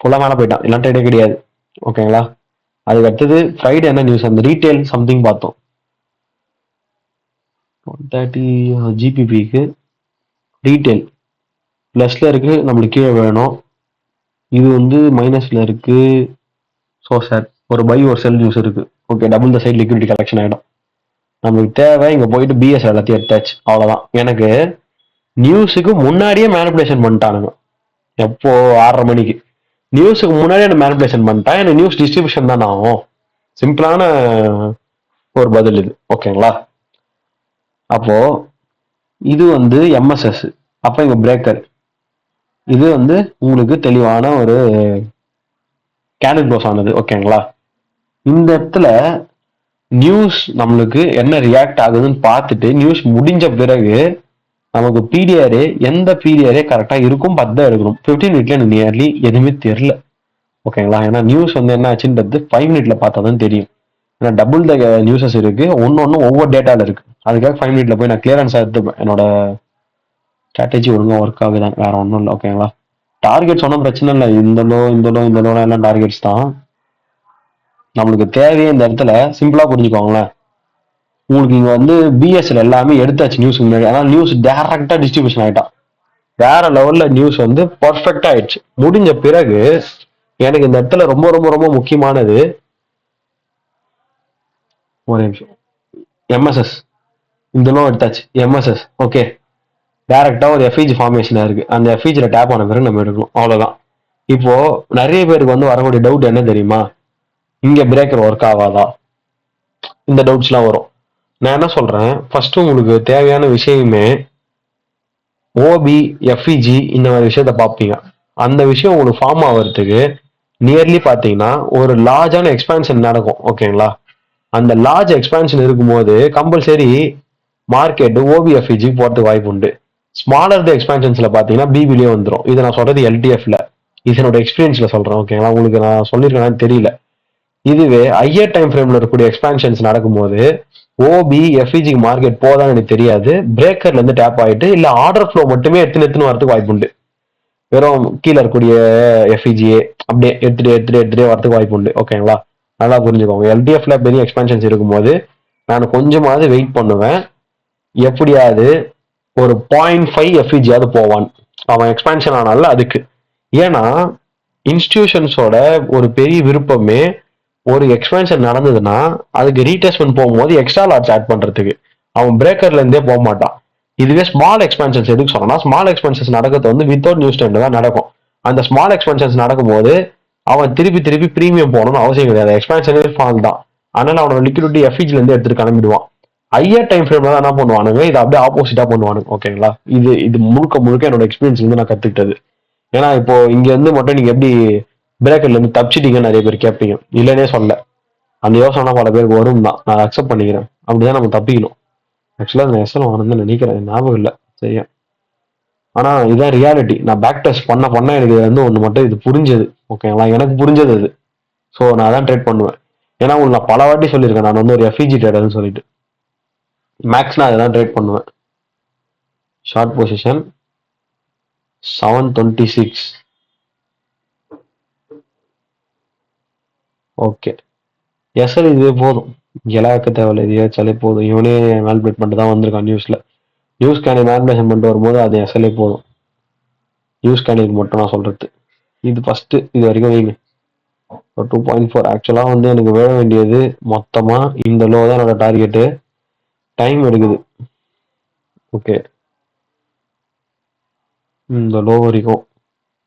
ஃபுல்லா மேல போயிட்டான். எல்லாம் ட்ரேடே கிடையாது. ஓகேங்களா, அதுக்கு அடுத்தது ஃப்ரைடே என்ன நியூஸ், அந்த ரீட்டைல் சம்திங் பார்த்தோம். 12:30 ஜிபிபிக்கு ரீட்டைல் பிளஸ்ல இருக்கு, நம்மளுக்கு கீழே வேணும். இது வந்து மைனஸ்ல இருக்கு. ஸோ சார் ஒரு பை ஒரு செல் நியூஸ் இருக்கு. Okay, double the side liquidity collection ஆகிடும். நம்மளுக்கு தேவை இங்க போயிட்டு பிஎஸ் எல்லாத்தையும் எடுத்தாச்சு. அவ்வளவுதான். எனக்கு நியூஸுக்கு முன்னாடியே மேனிபுலேஷன் பண்ணிட்டானுங்க. எப்போ 6:30 மணிக்கு நியூஸுக்கு முன்னாடியே என்ன மேனிபுலேஷன் பண்ணிட்டா எனக்கு நியூஸ் டிஸ்ட்ரிபியூஷன் தான் ஆகும். சிம்பிளான ஒரு பதில் இது. ஓகேங்களா, அப்போ இது வந்து எம்எஸ்எஸ், அப்ப இங்க பிரேக்கர். இது வந்து உங்களுக்கு தெளிவான ஒரு கேண்டில் க்ளோஸ் ஆனது. ஓகேங்களா, இந்த இடத்துல நியூஸ் நம்மளுக்கு என்ன ரியாக்ட் ஆகுதுன்னு பார்த்துட்டு நியூஸ் முடிஞ்ச பிறகு நமக்கு பிடிஆரே எந்த பிடிஆரே கரெக்டா இருக்கும் பார்த்து தான் எடுக்கணும். 15 மினிட்ல எனக்கு நியர்லி எதுவுமே தெரியல. ஓகேங்களா, ஏன்னா நியூஸ் வந்து என்ன ஆச்சுன்றது 5 மினிட்ல பார்த்தா தான் தெரியும். ஏன்னா டபுள் த நியூஸஸ் இருக்கு, ஒன்னு ஒவ்வொரு டேட்டால இருக்கு. அதுக்காக 5 மினிட்ல போய் நான் கிளியரன்ஸ் எடுத்துப்பேன். என்னோட ஸ்ட்ராட்டஜி ஒழுங்கா ஒர்க் ஆகுதான், வேற ஒன்றும் இல்லை. ஓகேங்களா, டார்கெட்ஸ் ஒன்றும் பிரச்சனை இல்லை. இந்த லோ எல்லாம் டார்கெட்ஸ் தான். நம்மளுக்கு தேவையே இந்த இடத்துல சிம்பிளா புரிஞ்சுக்கோங்களேன். உங்களுக்கு இங்க வந்து பிஎஸ்எல் எல்லாமே எடுத்தாச்சு நியூஸ் முன்னாடி. ஆனால் நியூஸ் டைரக்டா டிஸ்ட்ரிபியூஷன் ஆயிட்டான். வேற லெவல்ல நியூஸ் வந்து பர்ஃபெக்டா ஆயிடுச்சு. முடிஞ்ச பிறகு எனக்கு இந்த இடத்துல ரொம்ப ரொம்ப ரொம்ப முக்கியமானது ஒரு நிமிஷம், எம்எஸ்எஸ் இந்த லோ எடுத்தாச்சு. எம்எஸ்எஸ் ஓகே, டைரக்டா ஒரு எஃப்இஜி ஃபார்மேஷனா இருக்கு. அந்த எஃப்இஜில டேப் ஆன பிறகு நம்ம எடுக்கணும். அவ்வளவுதான். இப்போ நிறைய பேருக்கு வந்து வரக்கூடிய டவுட் என்ன தெரியுமா, இங்க பிரேக்கர் ஒர்க் ஆகாதா, இந்த டவுட்ஸ் எல்லாம் வரும். நான் என்ன சொல்றேன், ஃபர்ஸ்ட் உங்களுக்கு தேவையான விஷயமே ஓபி எஃப்இஜி இந்த மாதிரி விஷயத்த பார்ப்பீங்க. அந்த விஷயம் உங்களுக்கு ஃபார்ம் ஆகிறதுக்கு நியர்லி பார்த்தீங்கன்னா ஒரு லார்ஜான எக்ஸ்பான்ஷன் நடக்கும். ஓகேங்களா, அந்த லார்ஜ் எக்ஸ்பான்ஷன் இருக்கும்போது கம்பல்சரி மார்க்கெட் ஓபிஎஃப்இஜி போறதுக்கு வாய்ப்பு உண்டு. ஸ்மாலர் த எக்ஸ்பான்ஷன்ஸ்ல பார்த்தீங்கன்னா பிபிலேயே வந்துடும். இது நான் சொல்றது எல்டிஎஃப்ல, இது என்னோட எக்ஸ்பீரியன்ஸ்ல சொல்றேன். ஓகேங்களா, உங்களுக்கு நான் சொல்லியிருக்கேன்னு தெரியல. இதுவே ஹையர் டைம் ஃப்ரேம்ல இருக்கக்கூடிய எக்ஸ்பான்ஷன்ஸ் நடக்கும்போது ஓபி எஃப்இஜிக்கு மார்க்கெட் போதான்னு எனக்கு தெரியாது. பிரேக்கர்ல இருந்து டேப் ஆயிட்டு இல்ல ஆர்டர் ஃப்ளோ மட்டுமே எடுத்துன்னு வரதுக்கு வாய்ப்பு உண்டு. வெறும் கீழே இருக்கக்கூடிய எஃப்இஜிஏ அப்படியே எடுத்துட்டு வரதுக்கு வாய்ப்பு உண்டு. ஓகேங்களா, நல்லா புரிஞ்சுக்கோங்க. எல்டிஎஃப்ல பெரிய எக்ஸ்பான்ஷன்ஸ் இருக்கும்போது நான் கொஞ்சமாவது வெயிட் பண்ணுவேன். எப்படியாவது ஒரு 0.5 எஃப்இஜியாவது போவான் அவன் எக்ஸ்பான்ஷன் ஆனால அதுக்கு. ஏன்னா இன்ஸ்டிடியூஷன்ஸோட ஒரு பெரிய விருப்பமே ஒரு எக்ஸ்பென்ஷன் நடந்ததுன்னா அதுக்கு ரீடெஸ்ட்மெண்ட் போகும்போது எக்ஸ்ட்ரா லாட்ஸ் ஆட் பண்றதுக்கு. அவன் பிரேக்கர்ல இருந்தே போக மாட்டான். இதுவே ஸ்மால் எக்ஸ்பென்ஷன்ஸ் எதுக்கு சொல்லணும்னா, ஸ்மால் எக்ஸ்பென்ஷன்ஸ் நடக்கிறது வந்து வித்தவுட் நியூஸ் டைம்ல தான் நடக்கும். அந்த ஸ்மால் எக்ஸ்பென்ஷன்ஸ் நடக்கும்போது அவன் திருப்பி பிரீமியம் போகணும்னு அவசியம் கிடையாது. எக்ஸ்பென்ஷனே ஃபால் தான். அதனால அவனோட லிக்விடிட்டி எஃப்இஜில இருந்து எடுத்துட்டு கிளம்பிடுவான். ஹையர் டைம் ஃப்ரேம்ல தான் என்ன பண்ணுவானுங்க, இதை அப்படியே ஆப்போசிட்டா பண்ணுவானுங்க. ஓகேங்களா, இது முழுக்க என்னோட எக்ஸ்பீரியன்ஸ்ல இருந்து நான் கத்துக்கிட்டது. ஏன்னா இப்போ இங்க இருந்து மட்டும் நீங்க எப்படி பிரேக்கர்ல இருந்து தப்பிச்சிட்டீங்கன்னு நிறைய பேர் கேட்பீங்க. இல்லைன்னே சொல்ல, அந்த யோசனை பல பேருக்கு வரும் தான், நான் அக்செப்ட் பண்ணிக்கிறேன். அப்படிதான் நம்ம தப்பிக்கணும். ஆக்சுவலா நான் எஸ்எல் வாங்கணும்னு நினைக்கிறேன், ஞாபகம் இல்லை சரியா. ஆனா இதான் ரியாலிட்டி. நான் பேக் டெஸ்ட் பண்ண எனக்கு வந்து ஒண்ணு மட்டும் இது புரிஞ்சது. ஓகேங்களா, எனக்கு புரிஞ்சது அது. ஸோ நான் தான் ட்ரேட் பண்ணுவேன். ஏன்னா உங்களுக்கு நான் பல வாட்டி சொல்லியிருக்கேன், நான் வந்து ஒரு எஃப்இஜி ட்ரேடர்னு சொல்லிட்டு. மேக்ஸ் நான் அதான் ட்ரேட் பண்ணுவேன். Short position 726. ஓகே, எஸ்எல் இதுவே போதும், எல்லாம் வைக்க தேவையில்ல, இது ஏச்சாலே போதும். இவனே மேல்பிளேட் பண்ணிட்டு தான் வந்திருக்கான் நியூஸ்ல. நியூஸ் கேனை மேல்பிளேஷன் பண்ணிட்டு வரும்போது அது எஸ்எல்ஏ போதும். நியூஸ் கேனுக்கு மட்டும் நான் சொல்றது. இது ஃபர்ஸ்ட், இது வரைக்கும் வைங்க. 2.4 ஆக்சுவலா வந்து எனக்கு விழ வேண்டியது மொத்தமா இந்த லோ தான் என்னோட டார்கெட்டு. டைம் எடுக்குது. ஓகே, இந்த லோ வரைக்கும்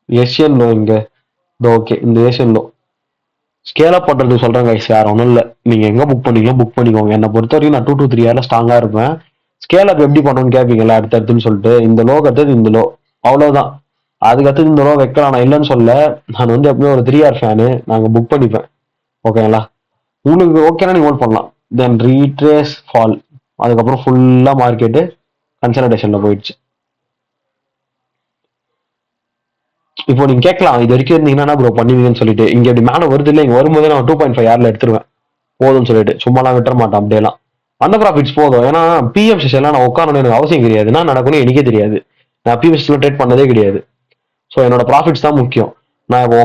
ஏசியன் லோ இங்க. ஓகே, இந்த ஏசியன் லோ ஸ்கேல் அப் பண்றதுக்கு சொல்றேன் கைஸ், யார் ஒன்றும் இல்லை. நீங்க எங்க புக் பண்ணிக்கலாம் புக் பண்ணிக்கோங்க. என்னை பொறுத்த வரைக்கும் நான் 2 to 3 இயர்ல ஸ்ட்ராங்கா இருப்பேன். ஸ்கேல் அப் எப்படி பண்ணணும்னு கேட்பீங்களா அடுத்தடுத்துன்னு சொல்லிட்டு, இந்த லோ கத்தது இந்த லோ அவ்வளவுதான். அதுக்கடுத்து இந்த லோ வைக்கலாம், நான் இல்லைன்னு சொல்ல. நான் வந்து எப்பவுமே ஒரு 3 hour ஃபேனு, நாங்க புக் பண்ணிப்பேன். ஓகேங்களா, உங்களுக்கு ஓகேனா நீங்க ஹோல்ட் பண்ணலாம். தென் ரீட்ரேஸ் ஃபால், அதுக்கப்புறம் ஃபுல்லா மார்க்கெட்டு கன்சல்டேஷன்ல போயிடுச்சு. இப்போ நீங்க கேட்கலாம், இது வரைக்கும் இருந்தீங்கன்னா ப்ரோ பண்ணுவீங்கன்னு சொல்லிட்டு. இங்க இப்படி மேலே வருது இல்லை, இங்க வரும்போது நான் 2.5 யார்ல எடுத்துருவேன் போதும்னு சொல்லிட்டு. சும்மாலாம் விட்டுற மாட்டேன் அப்படியெல்லாம். அந்த ப்ராஃபிட்ஸ் போதும். ஏன்னா பிஎம் செஷன்லாம் நான் உட்காரணும் எனக்கு அவசியம் கிடையாது. நான் நடக்கணும் எனக்கே தெரியாது. நான் பிஎம்சில ட்ரேட் பண்ணதே கிடையாது. ஸோ என்னோட ப்ராஃபிட்ஸ் தான் முக்கியம். நான் இப்போ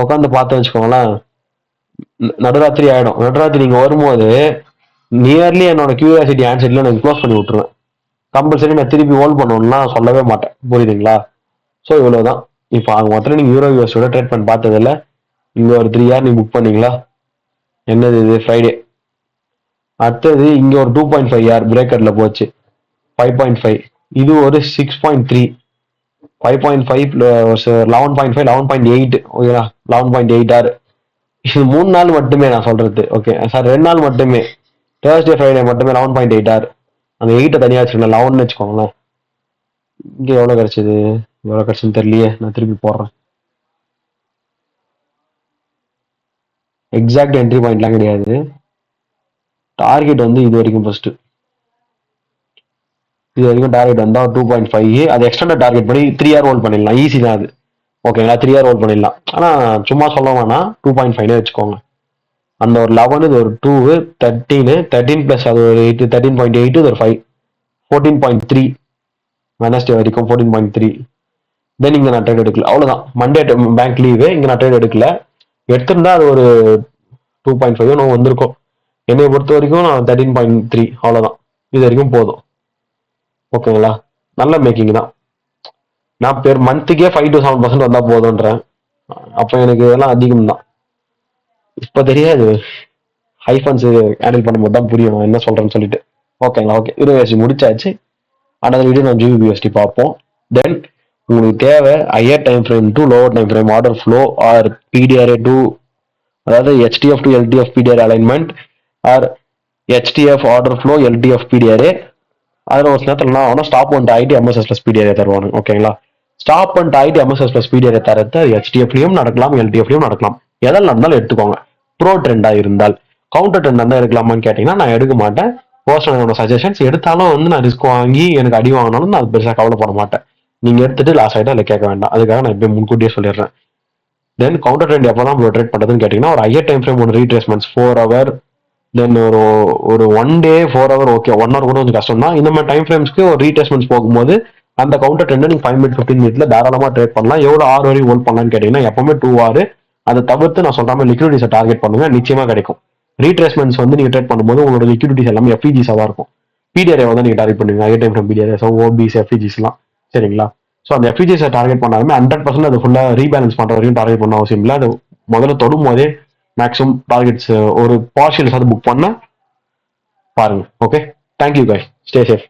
உட்காந்து பார்த்து வச்சுக்கோங்களேன், நடுராத்திரி ஆயிடும். நடுராத்திரி நீங்க வரும்போது நியர்லி என்னோட கியூரியாசிட்டி ஆன்சர்ல நான் க்ளோஸ் பண்ணி விட்டுருவேன். கம்பல்சரி நான் திருப்பி ஹோல்ட் பண்ணணும்லாம் சொல்லவே மாட்டேன். புரியுதுங்களா? ஸோ இவ்வளவுதான். இப்போ ஆக மொத்தம் நீங்க யூரோ யூஎஸோட ட்ரேட் பண்ணி பார்த்ததில்ல. இங்க ஒரு 3 hour நீங்க புக் பண்ணீங்களா? என்னது இது, ஃப்ரைடே. அடுத்தது இங்க ஒரு 2.5 hour பிரேக்கர்ல போச்சு 5.5. இது ஒரு 6.3. 5.5 11.5 11.8. ஓகேங்களா, 11.8 hour. இது 3 நாள் மட்டுமே நான் சொல்றது. ஓகே சார், 2 நாள் மட்டுமே. தேர்ஸ்டே ஃப்ரைடே மட்டுமே 11.8 hour. அந்த 8 தனியா வச்சுக்கோங்க, 11 வச்சுக்கோங்களேன். இங்க எவ்வளவு கிடைச்சது, எவ்வளவு கிடைச்சுன்னு தெரியலையே. நான் திருப்பி போடுறேன். எக்ஸாக்ட் என்ட்ரி பாயிண்ட்லாம் கிடையாது. டார்கெட் வந்து இது வரைக்கும் ஃபர்ஸ்ட், இது வரைக்கும் டார்கெட் வந்தா 2.5. அது எக்ஸ்டெண்டட் டார்கெட் பண்ணி 3 hour ஹோல்ட் பண்ணிடலாம். ஈஸி தான் அது. ஓகேங்களா, 3 hour ஹோல்ட் பண்ணிடலாம். ஆனா சும்மா சொல்ல வேணாம், 2.5 வச்சுக்கோங்க. அந்த ஒரு 11, இது ஒரு 2, 13 பிளஸ் அது ஒரு 8, 13.8, இது ஒரு 5, 14.3. வெனஸ்டே வரைக்கும் 14.3. தென் இங்க நான் ட்ரேட் எடுக்கல, அவ்வளவுதான். மண்டே பேங்க் லீவு, இங்க நான் ட்ரேட் எடுக்கல. எடுத்திருந்தா அது ஒரு 2.5 நான் வந்திருக்கும். என்னை பொறுத்த வரைக்கும் நான் 13.3 அவ்வளவுதான். இது வரைக்கும் போதும். ஓகேங்களா, நல்ல மேக்கிங் தான். நான் பெர் மந்த்துக்கே 5 to 7% வந்தா போதும்ன்றேன். அப்ப எனக்கு இதெல்லாம் அதிகம் தான். இப்ப தெரியாது, ஹை ஃபண்ட்ஸ் ஹேண்டில் பண்ணும்போது தான் புரியும் நான் என்ன சொல்றேன்னு சொல்லிட்டு. ஓகேங்களா, ஓகே, யூனிவர்சிட்டி முடிச்சாச்சு. அடுத்த வீடியோ நான் ஜிபிஎஸ்டி பார்ப்போம். தென் உங்களுக்கு தேவை higher time frame to lower time frame order flow or PDRA to, அதாவது HTF to LTF PDR alignment or HTF order flow LTF PDRA. அதில் ஒரு நேரத்தில் என்ன ஆகும், ஸ்டாப் பண்ணிட்டு ஆகிட்டு எம்எஸ்எஸ் பிளஸ் பிடிஆர்ஏ தருவாங்க. ஓகேங்களா, ஸ்டாப் பண்ணிட்டு ஆகிட்டு எம்எஸ்எஸ் பிளஸ் பிடிஆர்ஏ தரது ஹெச்டிஎஃப்லையும் நடக்கலாம், எல்டிஎஃப்லையும் நடக்கலாம். எதில் நடந்தாலும் எடுத்துக்கோங்க. ப்ரோ ட்ரெண்டா இருந்தால். கவுண்டர் ட்ரெண்டா இருந்தால் எடுக்கலாமான்னு கேட்டீங்கன்னா நான் எடுக்க மாட்டேன். பர்சனலோட சஜஷன்ஸ். எடுத்தாலும் வந்து நான் ரிஸ்க் வாங்கி எனக்கு அடி வாங்கினாலும் நான் பெருசாக கவலைப்பட மாட்டேன். நீங்க எடுத்துட்டு லாஸ் ஆகிட்டா இல்லை கேட்க வேண்டாம். அதுக்காக நான் இப்போ முன்கூட்டியே சொல்லிடுறேன். தென் கவுண்டர் ட்ரெண்ட் எப்போ தான் ட்ரேட் பண்ணுறதுன்னு கேட்டிங்கன்னா, ஒரு ஹையர் டைம் ஃப்ரேம், ஒன்று ரீட்ரேஸ்மெண்ட்ஸ் 4 hour, தென் ஒரு 1 day 4 hour. ஓகே, 1 hour கூட கொஞ்சம் கஷ்டம் தான். இந்த மாதிரி டைம் ஃப்ரேம்ஸ்க்கு ஒரு ரீட்ரேஸ்மெண்ட்ஸ் போகும்போது அந்த கவுண்டர் ட்ரெண்ட் நீங்க 5 minute 15 minutes தாராளமா ட்ரேட் பண்ணலாம். எவ்வளவு ஆறு வரையும் ஹோல்ட் பண்ணலாம்னு கேட்டீங்கன்னா எப்பவுமே 2 hour. அதை தவிர்த்து நான் சொல்ற மாதிரி லிக்விடிட்டிஸை டார்கெட் பண்ணுங்க, நிச்சயமா கிடைக்கும். ரீட்ரேஸ்மெண்ட்ஸ் வந்து நீங்க ட்ரேட் பண்ணும்போது உங்களோட லிக்விடிட்டிஸ் எல்லாமே எஃப்இஜிஸா தான் இருக்கும். பிடிஆர்ஏ வந்து நீங்க டார்கெட் பண்ணுவீங்க, ஹை டைம் ஃப்ரேம் பிடிஆர்ஏ, ஓபிஸ், எஃப்இஜிஸ் எல்லாம். சரிங்களா, ஸோ அந்த எஃப்இஜிஸை டார்கெட் பண்ணாலுமே 100% அது ஃபுல்லா ரீபேலன்ஸ் பண்ற வரைக்கும் டார்கெட் பண்ண அவசியம் இல்லை. அது முதல்ல தொடும் போதே மேக்ஸிமம் டார்கெட்ஸ் ஒரு பார்ஷியல்ஸ் அது புக் பண்ண பாருங்க. Okay, thank you guys, stay safe.